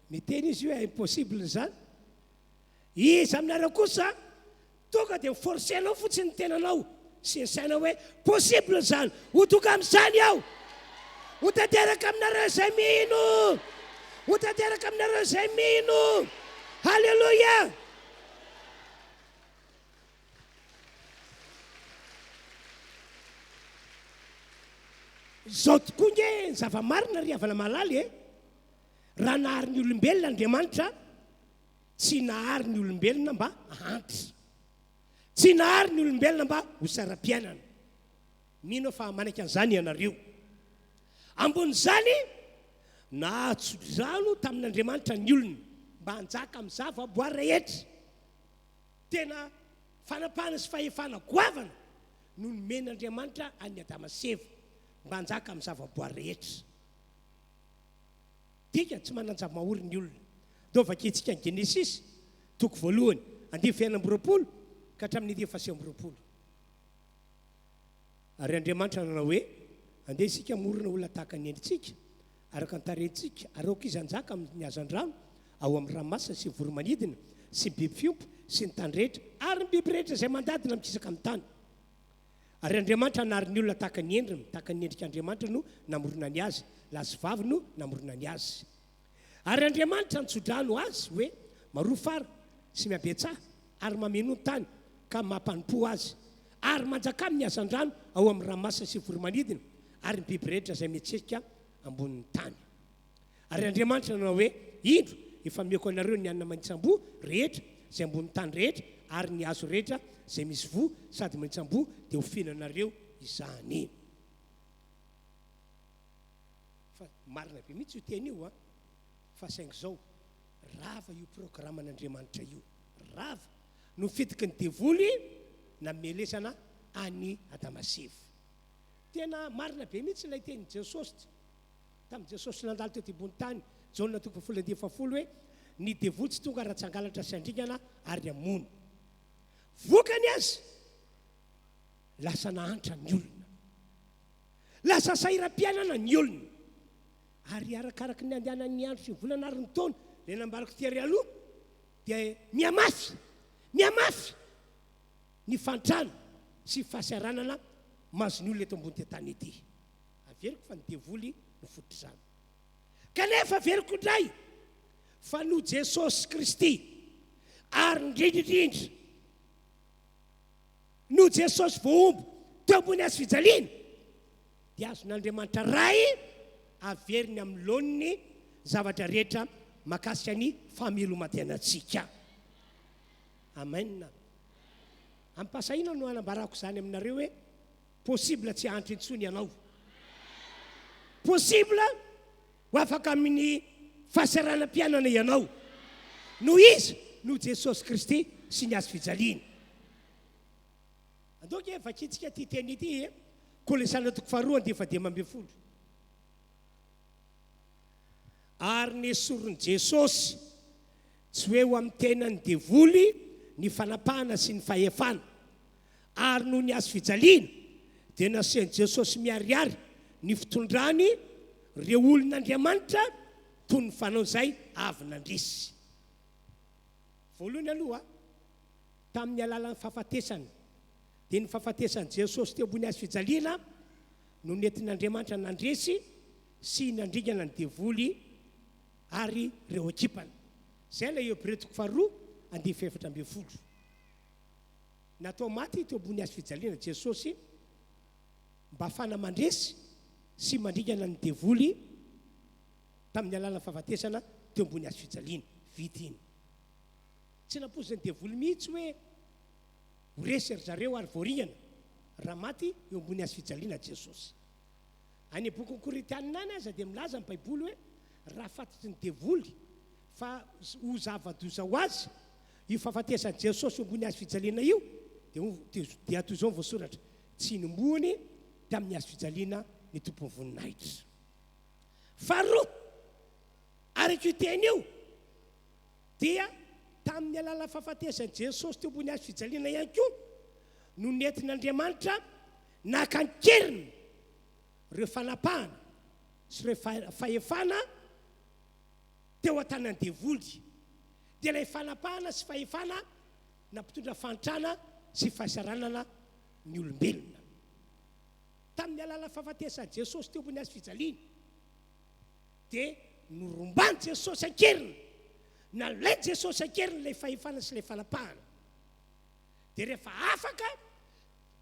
miteny izy hoe impossible zany izy aminareo kosa tonga dia miforcenao fotsiny ny tenanao sy ny saina hoe possible zany ho tonga amin'izany aho ho tanteraka aminareo izay mino ho tanteraka aminareo izay mino halleloia zao tokoa nge zava-marina ry havana malaly raha nahary ny olombelona Andriamanitra tsy nahary ny olombelona mba antitra, tsy nahary ny olombelona mba ho sara-piainana. Mino fa manaiky an'izany ianareo. Ambon'izany nahatso-drano tamin'Andriamanitra ny olona mba hanjaka amin'ny zava-boary rehetra. Tena fanapahana sy fahefana goavana no nomen'Andriamanitra any Adama sy Eva mba hanjaka amin'ny zava-boary rehetra. Tika tsy manan-java-mahory ny olona. Dao vakintsika ny Genesis toko voalohany 2:20 ka hatramin'ny 2:20. Ary Andriamanitra nanao hoe andeha isika morona olona tahaka ny endritsika araka ny tarehintsika ary aoka izy hanjaka amin'ny hazan-drano ao amin'ny ranomasina sy voromanidina sy biby fiompy sy ny tany rehetra ary ny biby rehetra izay mandadina mikisaka amin'ny tany. Ary Andriamanitra nahary ny olona tahaka ny endriny, tahaka ny endrik'Andriamanitra no namorona ny azy, lahy sy vavy no namorona ny azy. Ary Andriamanitra nitso-drano azy hoe marofara sy miabetsaha ary mameno ny tany ka mampanimpo azy ary manjaka amin'ny hazan-drano ao amin'ny ranomasina sy voromanidina ary ny biby rehetra izay miantsika ambonin'ny tany. Ary Andriamanitra nanao hoe indro efa mieko anareo ny anina manitsambo rehetra izay ambonin'ny tany rehetra ary ny hazo rehetra izay misy voa sady manitsambo dia ho fihinanareo izany. Fa marina be mihitsy io teny io fa saingy zao rava io programan'Andriamanitra io, rava no fitiky ny devoly na melesana any Adama sy Eva. Tena marina be mihitsy ilay teny Jesosy tamin'ny Jesosy nandalo teto ambony tany Jaona 1:10 hoe ny devoly tsy tonga raha-tsangalatra sy andringana ary amono. Vokany azy lasa nahantra ny olona, lasa sahira-piainana ny olona ary arakaraky ny andehanan'ny andro sy ny volana ary ny taona le nambarako tiary aloha dia miamafy ny fantrano sy fahasaranana mazony olona eto ambony tany ety. Averiko fa ny devoly no fototry izany. Kanefa averiko indray fa no Jesosy Kristy ary indrindrindrindra no Jesosy voaomby teo ambony hazo fijaliana dia azon'Andriamanitra ray averiny amin'ny laoniny zavatra rehetra makasika ny fameloma-tenantsika. Amen. Ampasahina no anambarako izany aminareo hoe possible tsy ahantry intsony ianao, possible ho afaka amin'ny fahasaranam-piainana ianao no izy no Jesosy Kristy sy ny hazo fijaliana. Andoka vakintsika ty teny ity Kolosana 2:10. Ary nesorony Jesosy tsy hoe ho amin'ny tenany devoly ny fanapahana sy ny fahefana ary noho ny hazo fijaliana dia nasiany Jesosy miariary ny fitondrany ireo olon'Andriamanitra toy ny fanao izay avy nandrisy. Voalohany aloha tamin'ny alalan'ny fahafatesany dia ny fahafatesany Jesosy teo ambony hazo fijaliana no nentin'Andriamanitra nandresy sy nandringana ny devoly ary ireo ekipany. Izay ilay Hébreux 2:4. Natao maty teo ambony hazo fijaliana Jesosy mba hafana mandresy sy mandringana ny devoly tamin'ny alalan'ny fahafatesana teo ambony hazo fijaliana. Vita iny. Tsy nampoziny devoly mihitsy hoe ho resy ry zareo ary voariana raha maty eo ambony hazo fijaliana Jesosy. Any bokin'ny Korinthiana any aza dia milaza amin'ny Baiboly hoe raha fantatry ny devoly fa ho zava-doza ho azy io fahafatesany Jesosy ambony hazo fijaliana io dia toy izao voasoratra tsy nombohany tamin'ny hazo fijaliana ny tompony voninahitra. Faharoa araka io teny io dia tamin'ny alalan'ny fahafatesany Jesosy teo ambony hazo fijaliana ihany koa no nentin'Andriamanitra nakankeriny ireo fanapahana sy ireo fahefana teo an-tanan'ny devoly. Dia ilay fanapahana sy fahefana nampitondra fantrana sy fahasaranana ny olombelona. Tamin'ny alalan'ny fahafatesany Jesosy teo ambony hazo fijaliana dia norombany Jesosy ankeriny, nalainy Jesosy ankeriny ilay fahefana sy ilay fanapahana. Dia rehefa afaka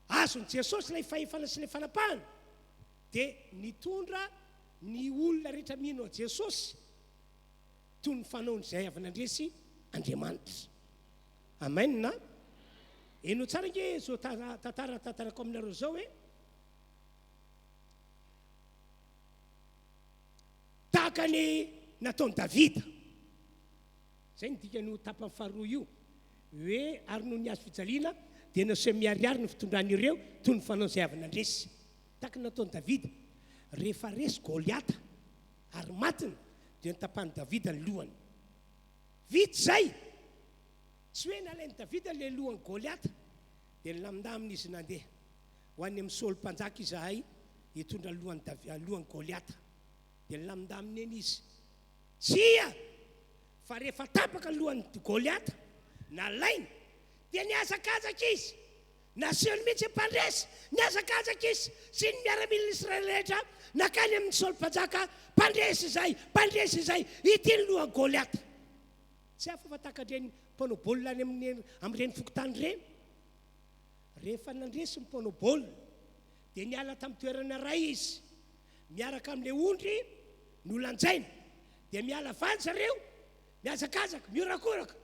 azony Jesosy ilay fahefana sy ilay fanapahana dia nitondra ny olona rehetra mino a Jesosy toy ny fanaon'izay avy nandresy Andriamanitra. Amen na eno tsara nge zao tantarako aminareo zao hoe tahaka ny nataony Davida. Zay ny dikany tapany faharoa io hoe ary noho ny azo fijaliana dia naseho miariary ny fitondran'ireo toy ny fanaon'izay avy nandresy. Tahaka ny nataony Davida rehefa resy Goliata ary matiny dia nitapany Davida ny lohany. Vitsy zay tsy hoe nalainy Davida le lohany Goliata dia nilamindaminy izy nandeha ho any amin'ny Saoly mpanjaka izahay hitondra lohany Goliata. Dia nilamindaminy eny izy tsia fa rehefa tapaka ny lohany Goliata nalainy dia niazakazaka izy, naseho mihitsy mpandresy, niazakazaka izy sy ny miaramila Israely rehetra nakany amin'ny Saoly mpanjaka mpandresy izay ity ny lohany Goliata. Tsy hafa fa takadreny mpanao baolina any amin'ireny fokotany ireny. Rehefa nandresy ny mpanao baolina dia niala tamin'ny toerana ray izy miaraka amin'ilay ondry nolanjaina dia miala vany zareo miazakazaka miorakoraka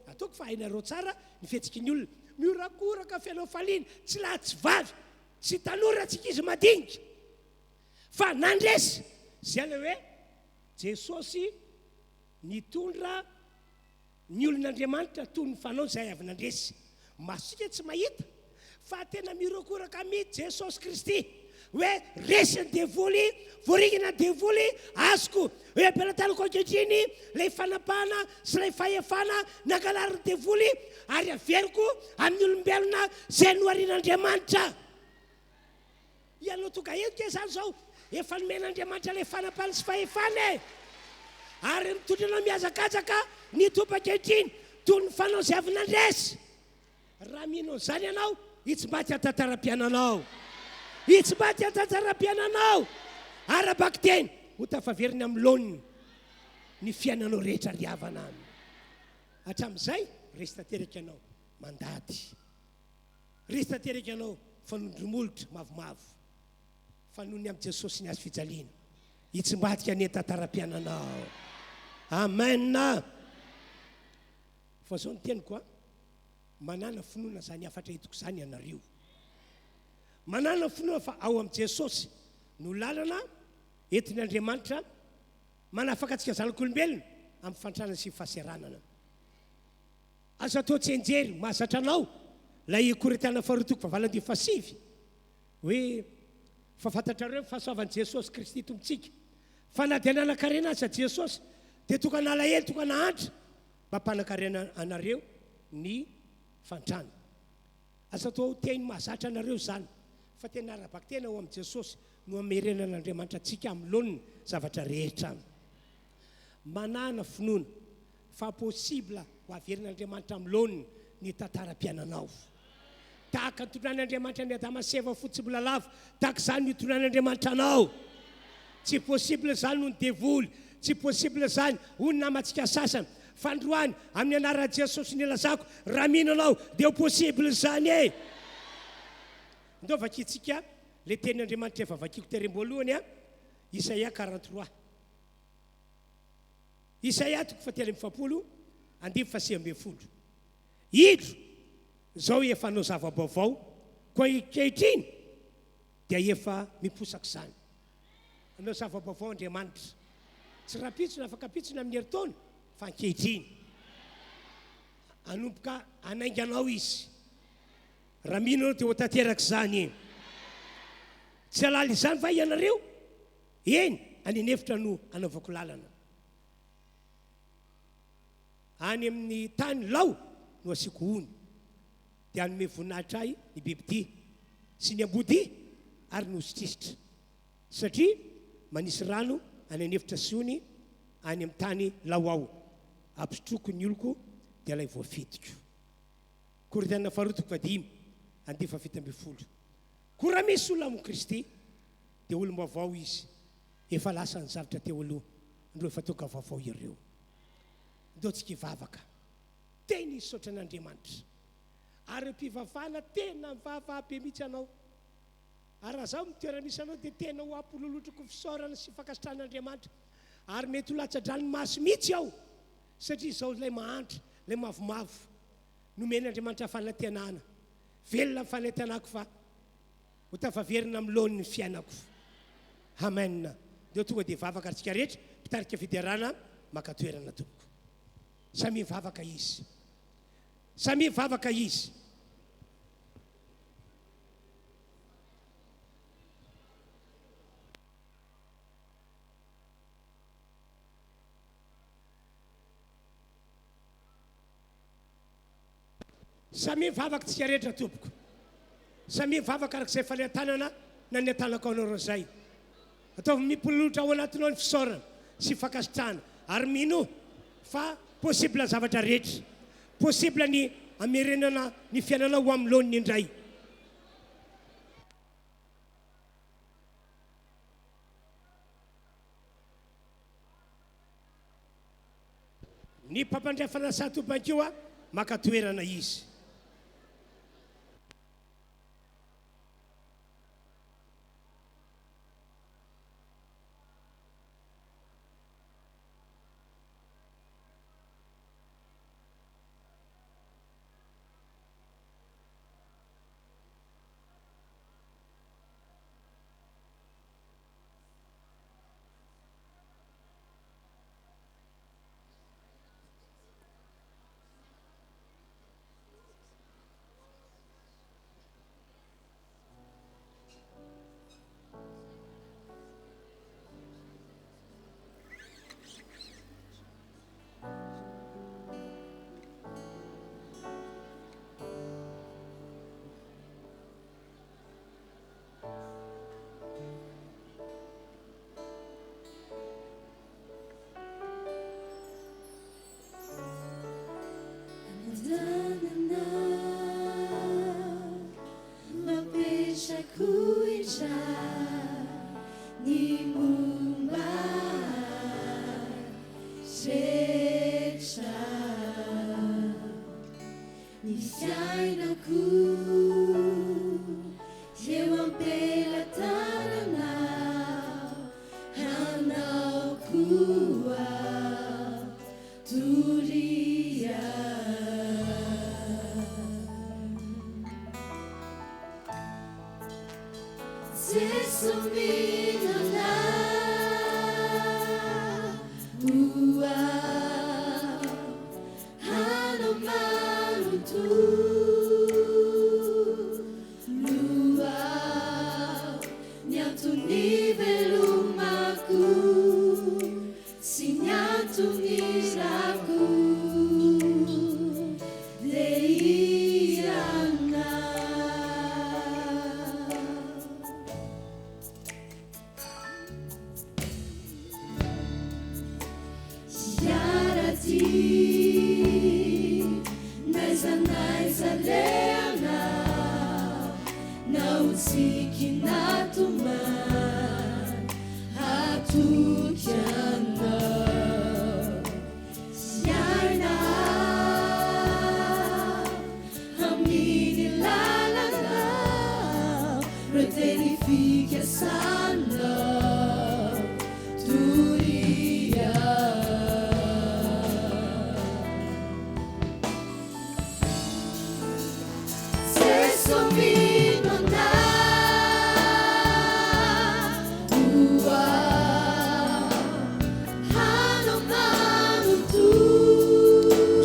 ataoko fa hainareo tsara ny fihetsiky ny olona miorakoraka fianao faliana tsy lahy tsy vavy tsy tanora tsika izy madinika fa nandresy zay le hoe Jesosy nitondra ny olon'Andriamanitra toy ny fanao izay avy nandresy. Masika tsy mahita fa tena mirokoraka mihitsy Jesosy Kristy hoe resy ny devoly voaringana ny devoly azoko hoe ampelantanako ankehitriny ilay fanapahana sy ilay fahefana nangalary ny devoly ary averiko amin'ny olombelona izay noharian'Andriamanitra. Ianao tonga eto ke zany zao efa nomen'Andriamanitra ilay fanapahana sy fahefana ary mitondranao miazakazaka ny topa ankehitriny toy ny fanao izay avy nandresy. Raha mino zany ianao itsymbaty atantaram-piainanao, itsymbaty atantaram-piainanao arabaky teny ho tafaveriny amin'ny laoniny ny fiainanao rehetra riavana aminy. Hatramin'izay resy tanteraka ianao mandady, resy tanteraka ianao fanondromolotra mavomavo fa noho ny amin'ny Jesosy ny azo fijaliana itsymbatika ny atantaram-piainanao. Amen. Fa zao ny teniko manana finoana zany afatra hitoko zany ianareo, manana finoana fa ao amin'ny Jesosy no lalana entin'Andriamanitra manafaka antsika zanak'olombelona amin'ny fantrana sy fahaseranana. Azo atao tsy enjery mahazatra anao lay Korintiana faharoa toko fahavalon'ny fasivy hoe fahafantatrareo fahasoavan'i Jesosy Kristy tompontsika fa na dia nanankarena azy Jesosy dia tokana alahelo tokana hantra mba mpanakarena anareo ny fantrana. Asa atao teny mahazatra anareo zany fa tena arabaky tena ho amin'ny Jesosy no amerenan'Andriamanitra antsika amin'ny laoniny zavatra rehetra. Manana finoana fa possible ho averin'Andriamanitra amin'ny laoniny ny tantaram-piainanao. Tahaka nitondran'Andriamanitra ny Adama sy Eva fotsy mbola lava, tahaka izany nitondran'Andriamanitra anao. Tsy possible zany no ny devoly, tsy possible zany ho ny namantsika sasany. Fandroany amin'ny anaran'i Jesosy ny lazako raha mino anao dia possible zany Ndao vakitsika le tenin'Andriamanitra efa vakiko terem-boalohany Isaia 43. Isaia 47 andimy faha 9. Idro zao efa nao zava-baovao koa kehitriny dia efa miposaka zany. Anao zava-baovao Andriamanitra. Tsy rapitsona afaka pitsona amin'ny heritaona fa ankehitriny. Anomboka anainganao izy. Raha mino anao dia ho tanteraka zany. Tsy halala izany va ianareo? Eny, anenefitra no anaovako lalana. Any amin'ny tany lao no asiko hony. Dia anome voninahitra ahy ny bibidia sy ny ambody ary no hositrisitra. Satria manisy rano anenefitra sy hony any amin'ny tany lao ao. Ampisotroko ny oloko dia ilay voafitiko. Korintiana faharoa 5 andimy faha 7. Koa raha misy olona amin'ny Kristy dia olom-baovao izy. Efa lasa ny zavatra teo aloha, andreo efa tonga vaovao ireo. Ndao tsika hivavaka. Teny izy saotra an'Andriamanitra. ary mpivavahana tena mivavabe mihitsy anao. Ary raha zaho mitoerana misy anao dia tena ho ampololotroko fisaorana sy fakasitran'Andriamanitra. Ary mety ho latsa-drano maso mihitsy aho satria izao ilay mahantra, ilay mavomavo nomen'Andriamanitra fanantenana. Velona amin'ny fanantenako fa ho tafaverina amin'ny lohan'ny fiainako. Amen. Dia tonga dia vavaka antsika rehetra mpitarika fiderana maka toerana tompoko. Samy mivavaka izy. Samy mivavaka izy. Samy mivavaka tsika rehetra tompoko. Samy mivavaka arak'izay falehantanana na ny atanako anao izay. Ataovy mipololotra ao anatinao ny fisaorana sy fakasitrana. Ary mino fa possible zavatra rehetra. Possible ny amerenana ny fiainana ho amin'ny lohan'ny indray. Ny mpampandrefana satobankio maka toerana izy.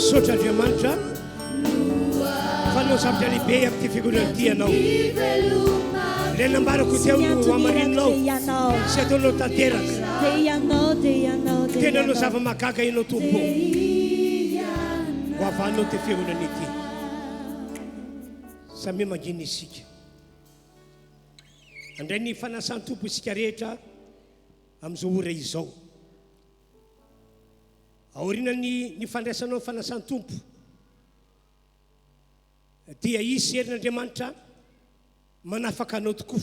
Sotra Andriamanitra fa anao zavatra lehibe amin'ity fiangonana ity ianao. Ilay nambarako teo no hamarinonao sy ataonao tanteraka. Tena anao zava-mahagaga ianao tompo ho avanao ty fiangonana ity. Samy mangina isika. Andray ny fanasan-tompo isika rehetra amin'izao ora izao. Aoriana ny fandraisanao fanasan-tompo dia izy herin'Andriamanitra manafaka anao tokoa.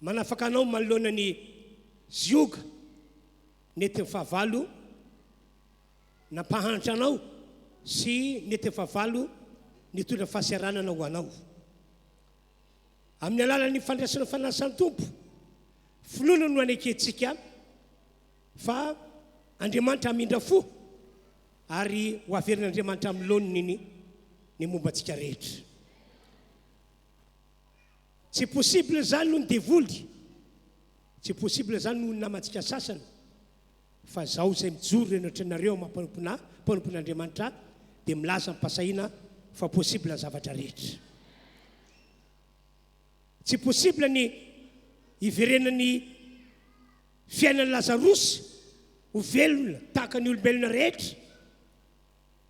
Manafaka anao manoloana ny zioga nety ny fahavalo nampahantra anao sy netefavalo nitondra fahasiaranana ho anao amin'ny alalan'ny fandraisana fanasany tompo finoana no aneketsika fa Andriamanitra amindra fo ary ho averin'Andriamanitra amin'ny laoniny ny mombantsika rehetra. Tsy possible zany no ny devoly, tsy possible zany no ny namantsika sasany, fa zaho zay mijoro rehetratrareo mampanompon'Andriamanitra dia milaza mipasahina fa possible zavatra rehetra. Tsy possible ny iverenan'ny fiainan'ny Lazarosy ho velona tahaka ny olombelona rehetra,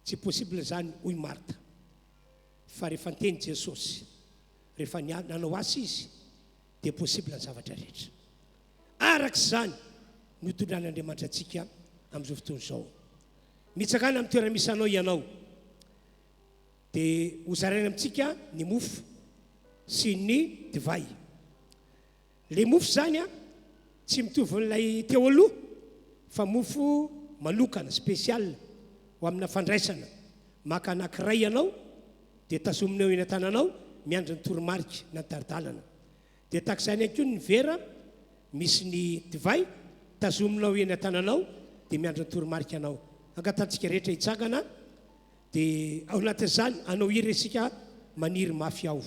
tsy possible zany hoy Marta, fa rehefa nteny Jesosy, rehefa nanao azy izy dia possible ny zavatra rehetra. Arak'izany no itondran'Andriamanitra antsika amin'izao fotoana izao. Mitsangana amin'ny toerana misy anao ianao dia hozaraina amintsika ny mofo sy ny divay. Le mofo zany tsy mitovy n'ilay teo aloha, fa mofo manokana spesial ho amina fandraisana. Maka anankiray ianao dia tazominao eny an-tananao miandry ny toromarika na taridalana. Dia takizany ihany koa ny vera misy ny divay tazominao eny an-tananao dia miandry ny toromarika anao. Angatantsika rehetra hitsangana dia ao anatin'izany anao iry isika maniry mafy ao.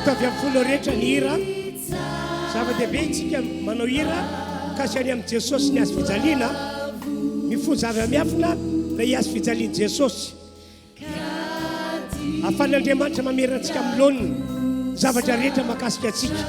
Ataovy amin'ny folo rehetra ny hira, zava-dehibe itsika manao hira kasany amin'ny Jesosy ny azy fijaliana, mifono zava-miafina na hiazy fijaliana Jesosy. Afan'Andriamanitra mamerina antsika amin'ny laoniny zavatra rehetra mahakasika antsika.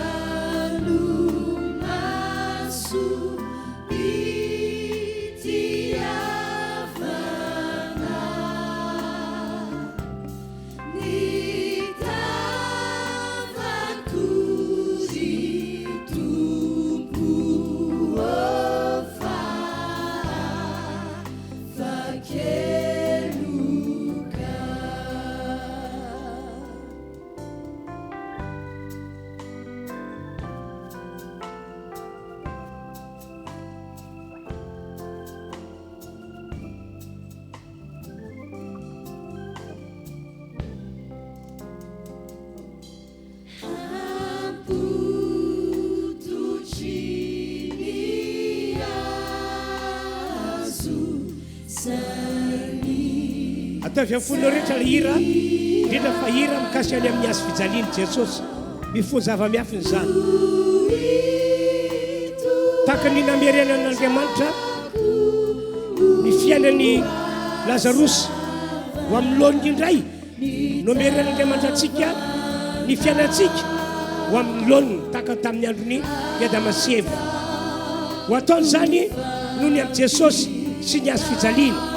Ataovy amin'ny folo rehetra ny hira, indrindra fa hira mikasika any amin'ny azy fijaliany Jesosy, mifono zava-miafiny zany. Tahaka ny namerenan'Andriamanitra ny fiainan'ny Lazarosy ho amin'ny lôny indray nomeren'andriamanitra antsika ny fiainantsika ho amin'ny lôny tahaka tamin'ny androny iadamaseva ho ataony zany noho ny amin'i jesosy sy ny azo fijaliana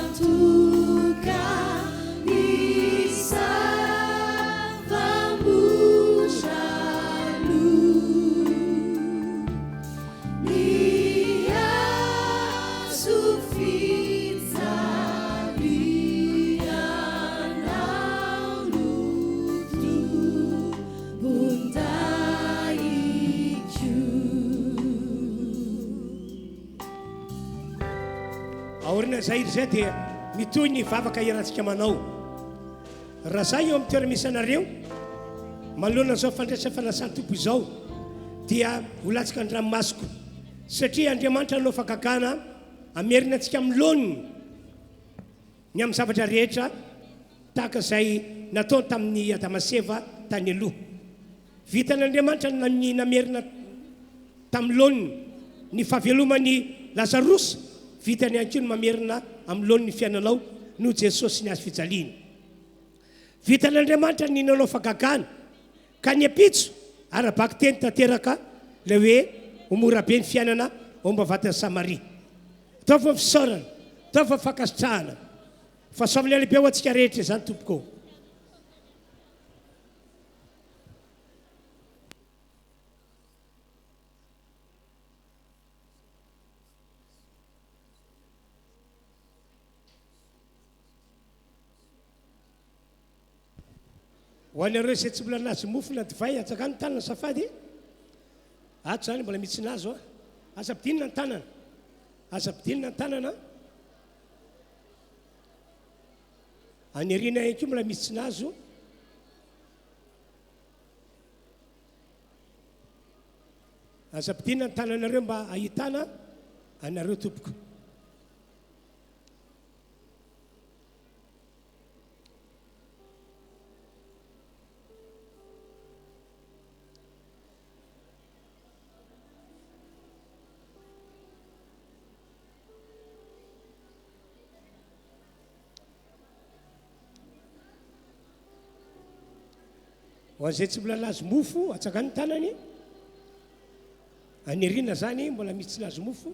zay iry zay dia mitoy ny vavaka iarahantsika manao raha zay eo amin'ny toera misy anareo manoloana zao fandraisa fanasany tompo izao dia holatsika andranomasoko satria andriamanitra anao fakakana amerina antsika amin'ny lôniny ny amin'ny zavatra rehetra tahaka izay nataony tamin'ny adamaseva tany aloha vitan'andriamanitra ny namerina tamin'ny lôniny ny fahavelomany lazarosy vitany ihany koa ny mamerina amin'ny lôniny fiainanao no jesosy ny azo fijaliana vitan'andriamanitra ny nanao fagagana ka ny apitso arabaky teny tanteraka le hoe homora be ny fiainana ombavantany samaria ataova ny fisaorana ataova ny fankasitrahana fa saovany lehibe ho antsika rehetra izany tompoko ho anareo izay tsy mbola nazy mofo na divay atsaka ny tanana safady ato zany mbola mitsy nazo aza pidinina ny tanana aza pidinina ny tanana anyarina ihany koa mbola misy nazo aza pidinina ny tananareo mba ahitana anareo tompoko ho an'izay tsy mbola nazo mofo atsaka ny tanany anyarina zany mbola misy tsy nazo mofo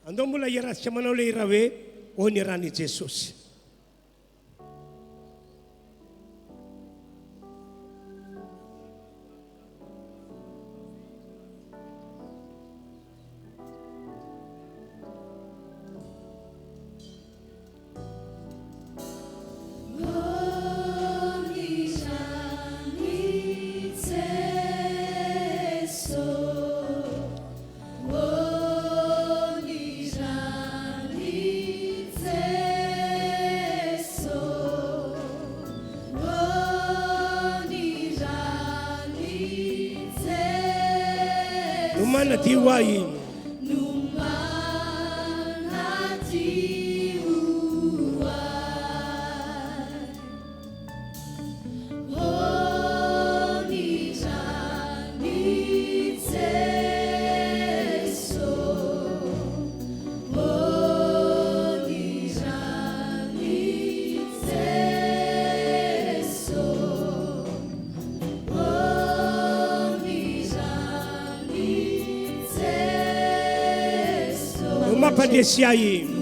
andao mbola iarahantsika manao le raha hoe ony rany jesosy dio ai Padesi aí.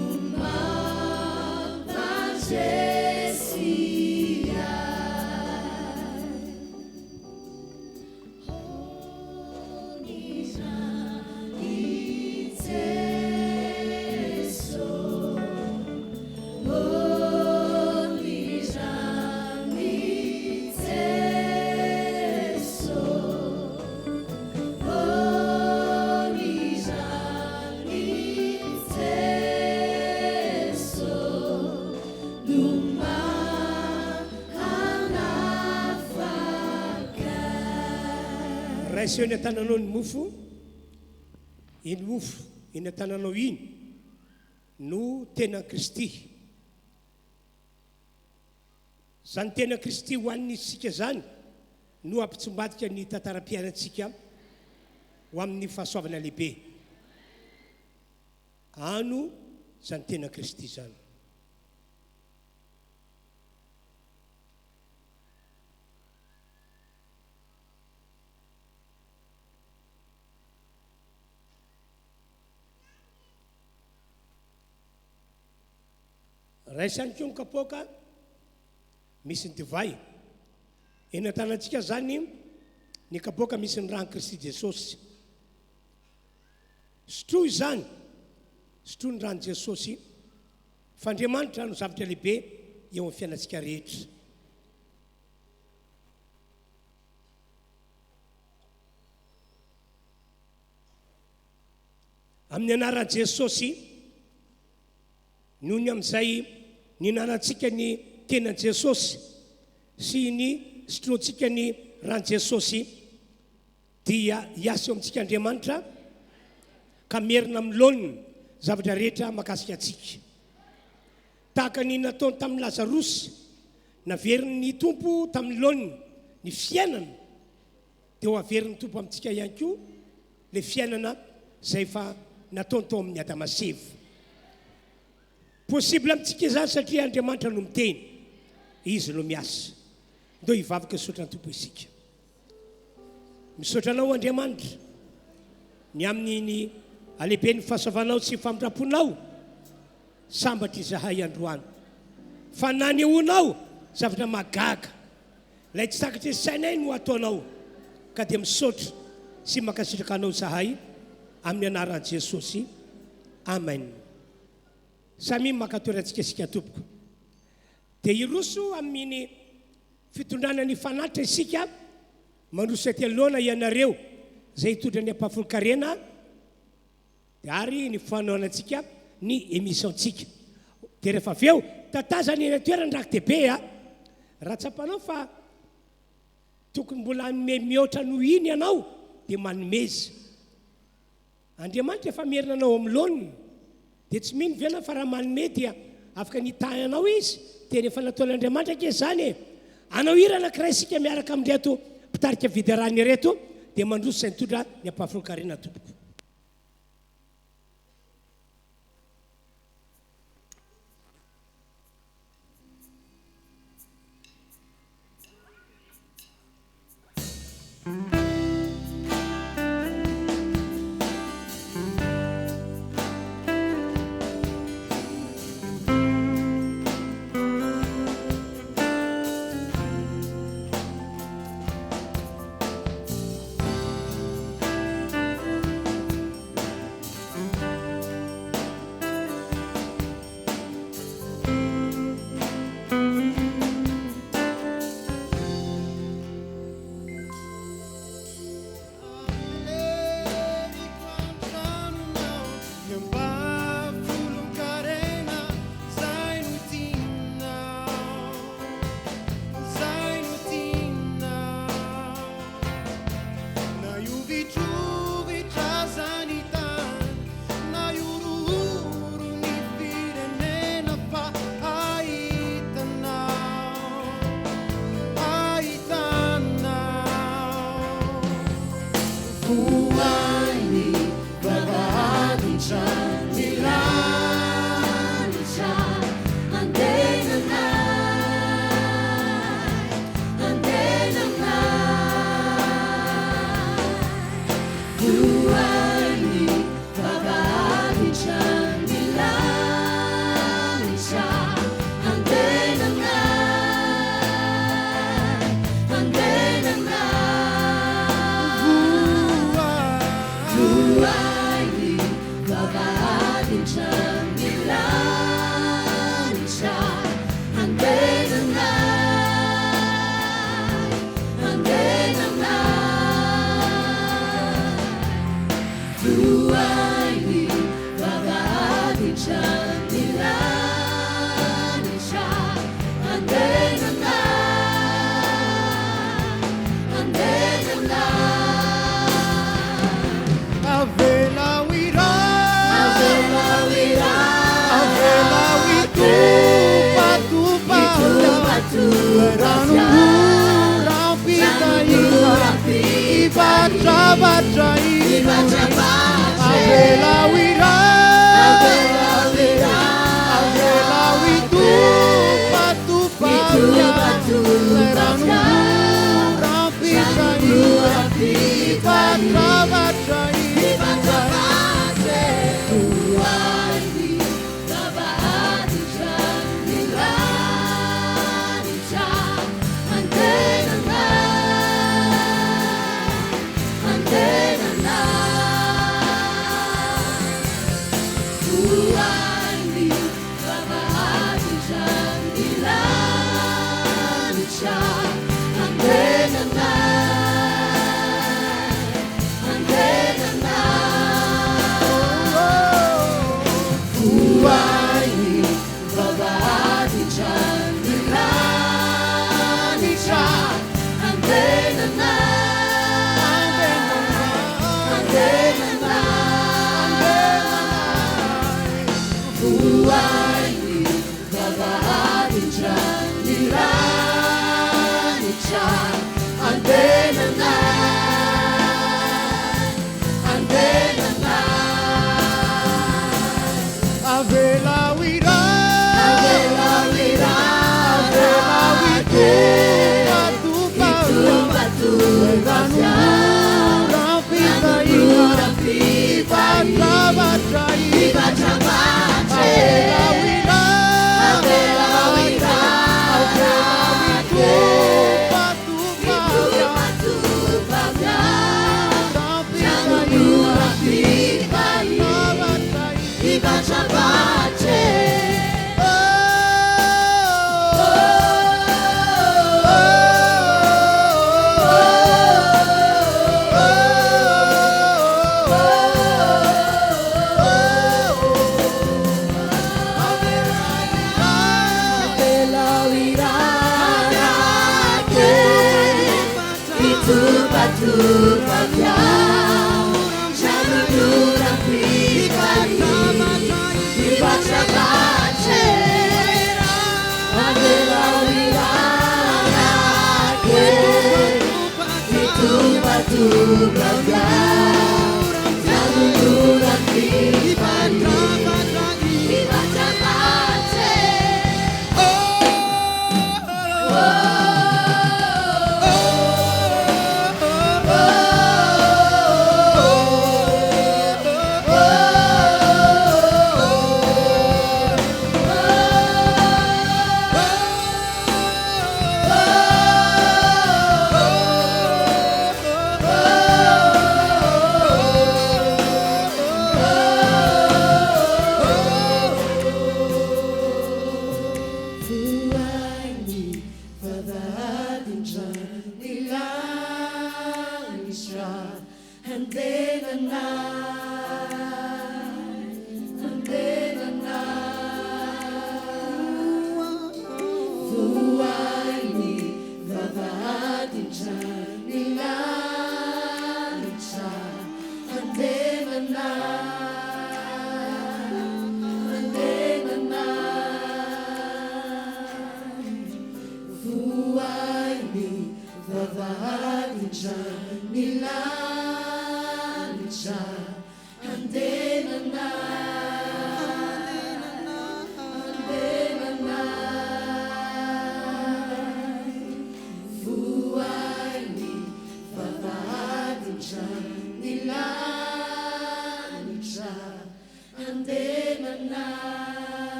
raiseo eny an-tananao ny mofo, iny mofo eny an-tananao iny no tena Kristy. Zany tena Kristy ho an'isika zany no ampitsombatika ny tantaram-piainantsika ho amin'ny fahasoavana lehibe. Ano zany tena Kristy zany. Raisany koa ny kapoaka misy ny divay. Eny an-tanantsika zany ny kapoaka misy ny rano Kristy Jesosy. Sotroy zany, sotroy ny rano Jesosy, fa Andriamanitra no zavatra lehibe eo amin'ny fiainantsika rehetra. Amin'ny anaran'i Jesosy, noho ny amin'izay ninanantsika ny tenan Jesosy sy ny sotroantsika ny ran Jesosy, dia hiasa eo amintsika Andriamanitra ka merina milonina zavatra rehetra mahakasika antsika. Tahaka ny nataony tamin'ny Lazarosy, naveriny ny tompo tamin'ny laoniny ny fiainana, dia ho averin'ny tompo amintsika ihany koa le fiainana zay efa nataony tao amin'ny Adama sy Eva. Possible amintsika zany satria Andriamanitra no miteny, izy no miasa. Ndao hivavaka misaotra ny tompo isika. Misaotra anao Andriamanitra ny amin'ny alehibe ny fahasoavanao sy famindramponao sambatra izahay androany. Fa nanehoanao zavatra magaga, lay tsy takatra sainay no ataonao, ka dia misaotra sy makasitraka anao izahay amin'ny anaran'i Jesosy. Amen. Samy makatoerantsika isika tompoko. Dia iroso amin'ny fitondrana ny fanatitra isika, mandroso atelona ianareo zay hitondra ny ampahafolo-karena, dia ary ny fanaonantsika ny émissiontsika. Dia rehefa avy eo tatazany eny toerana Andrakely raha tsapanao fa tokony mbola mihoatra noho iny ianao, dia manomeza. Andriamanitra efa merina anao amin'ny laoniny, dia tsy mino vena fa raha manome dia afaka nitahanao izy. Dia rehefa nataon'Andriamanitra ke zany anao hira anankiray isika miaraka amin'reto mpitarika vidy-rany reto, dia mandroso izay nitondra ny ampahafolo-karena tompoko.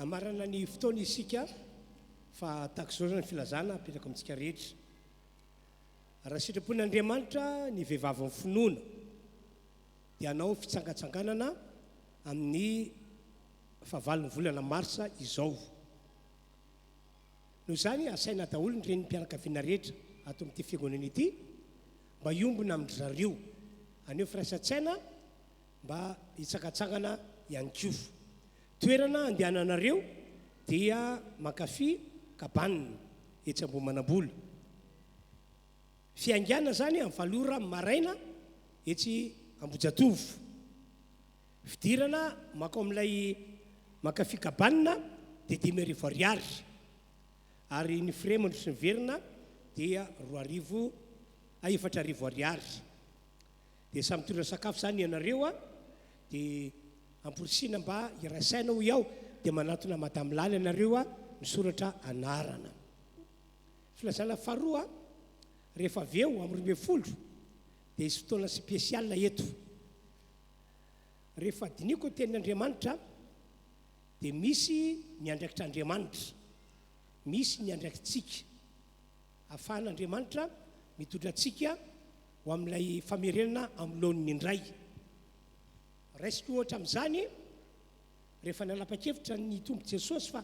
amarana ny fotoana isika fa takizao ny filazana apetraka amintsika rehetra raha sitrapon'Andriamanitra ny vehivavy amin'ny finoana dia anao fitsangatsanganana amin'ny fahavalon'ny volana marsa izao noho izany asaina daholo ny reny mpianakaviana rehetra ato amin'ity fiangonana ity mba hiombona amin'ny zareo aneo firaisan-tsaina mba hitsangatsangana ihany koa toerana andehananareo dia mankafy kabanina etsy Ambohimanambola fiangana zany amin'ny valora maraina etsy Ambojatovo fidirana maka amin'ilay makafikabanina dia 5,000 ariary ary ny frais mandroso ny verina dia 4,000 ariary. Dia samy mitondra sakafo zany ianareo a dia amporisiana mba irasaina ho iaho dia manatona madame lala ianareo a misoratra anarana. Filazana faharoa rehefa avy eo amin'ny 12 dia isy fotoana spesiala eto. Rehefa diniko tenin'Andriamanitra dia misy ny andraikitr'Andriamanitra, misy ny andraikitsika ahafahan'Andriamanitra mitondra antsika ho amin'ilay famerenana amin'ny lohan'ny indray. Raisiko ohatra amin'izany rehefa nanapa-kevitra ny tombo Jesosy fa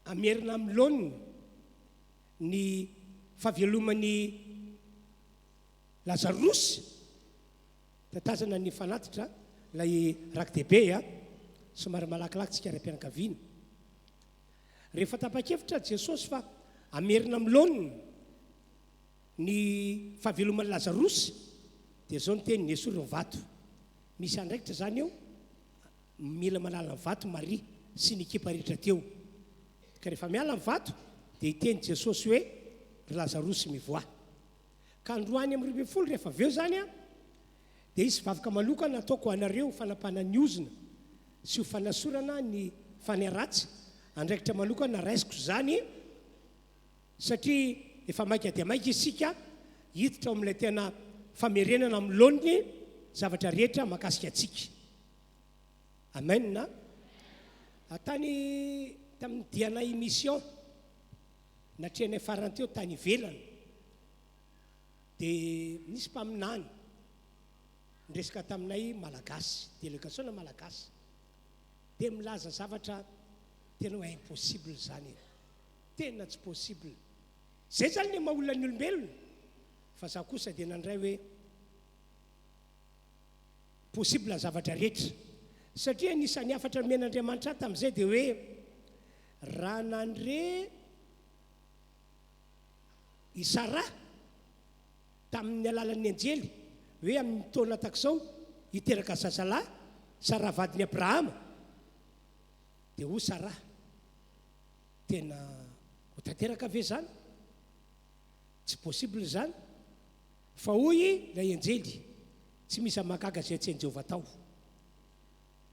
amerina amin'ny lohan'ny ny fahaveloman'ny Lazarosy tatazana ny fanatitra lay rakidehibe somary malakilaky tsika ara-pianakaviana. Rehefa tapa-kevitra Jesosy fa amerina amin'ny lohan'ny ny fahaveloman'ny Lazarosy dia zao ny teny esory ny vato. Misy andraikitra zany eo mila malala ny vato Maria sy ny ekipa rehetra teo. Ka rehefa miala ny vato dia hiteny Jesosy hoe Lazarosy mivoa. Ka androany amin'ny 12 rehefa avy eo zany dia isy vavaka manokana ataoko anareo fanapana ny ozina sy ho fanasorana ny faneratsy andraikitra manokana raisiko zany satria efa maika dia maika isika hiditra ao amin'ilay tena famerenana amin'ny lohan'ny zavatra rehetra makasika atsika. Amen na tany tamin'ny dianay mission natrehanay farany teo tany ivelany dia nisy mpaminany ndresaka taminay malagasy, délégation malagasy dia milaza zavatra tena hoe impossible zany, tena tsy possible. Zay zany ny mahaolona ny olombelona fa za kosa dia nandray hoe possible zavatra rehetra satria nisan'ny afatra men'Andriamanitra tamin'izay dia hoe raha nandre i Sara tamin'ny alalan'ny anjely hoe amin'ny taona takizao hiteraka zazalahy Sara vadiny Abrahama dia ho Sara tena ho tanteraka ve zany? Tsy possible zany fa hoy ilay anjely tsy misy mahagaga zay tsy hain'i Jehovah tao.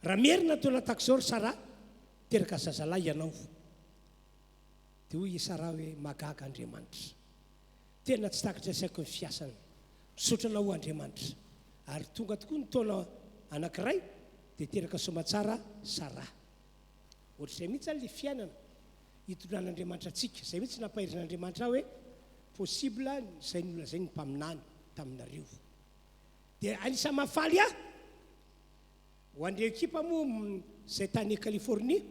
Raha mierina taona takizao ry Sara teraka zazalahy ianao dia hoy i Sara hoe mahagaga Andriamanitra, tena tsy takatra saiko ny fiasana, misaotrana ho Andriamanitra ary tonga tokoa ny taona anankiray dia teraka somatsara Sara. Ohatr'izay mihitsy zany ilay fiainana hitondran'Andriamanitra atsika, izay mihitsy nampahirin'Andriamanitra hoe possible izay nolazay ny mpaminany taminareo. Dia anisany mahafaly ho an'ireo ekipa moa izay tany Californie,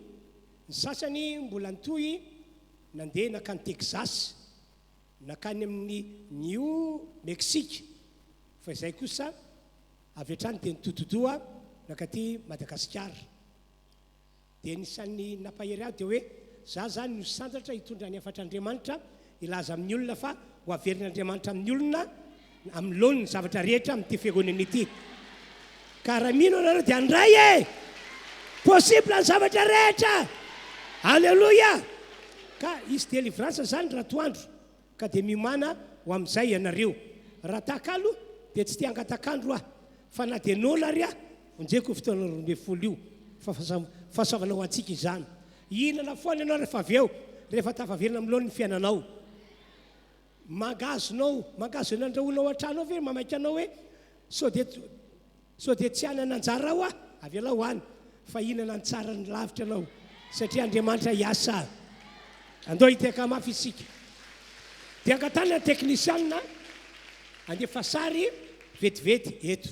ny sasany mbola nitoy nandeha nakany Texas, nakany amin'ny New Mexique, fa izay kosa avy hatrany dia nitotodoa nakaty Madagasikara. Dia nisan'ny nampahery aho dia hoe za zany no sandratra hitondra ny afatr'Andriamanitra ilaza amin'ny olona fa ho averin'Andriamanitra amin'ny olona amin'ny lohan'ny zavatra rehetra amin'ity fiangonana ity. Ka raha mino anareo dia andray possible ny zavatra rehetra. Alleluia. Ka isy délivrance zany raha toandro ka dia mimana ho amin'izay ianareo. Raha takalo dia tsy tia angatakandro fa na dia nona ary onjeko fotoana 12 io fa fahasoavana ho antsika izany. Inana foana ianao rehefa avy eo, rehefa tafaverina amin'ny lohan'ny fiainanao. Magazonao nandrahoanao an-trano ve mamaika anao hoe sao dia tsy hanana anjara aho avy ala ho any fa inana ny tsara ny lavitra anao satria Andriamanitra hiasa. Andao hiteka mafy isika. Dia angatana teknisianina andefa sary vetivety eto.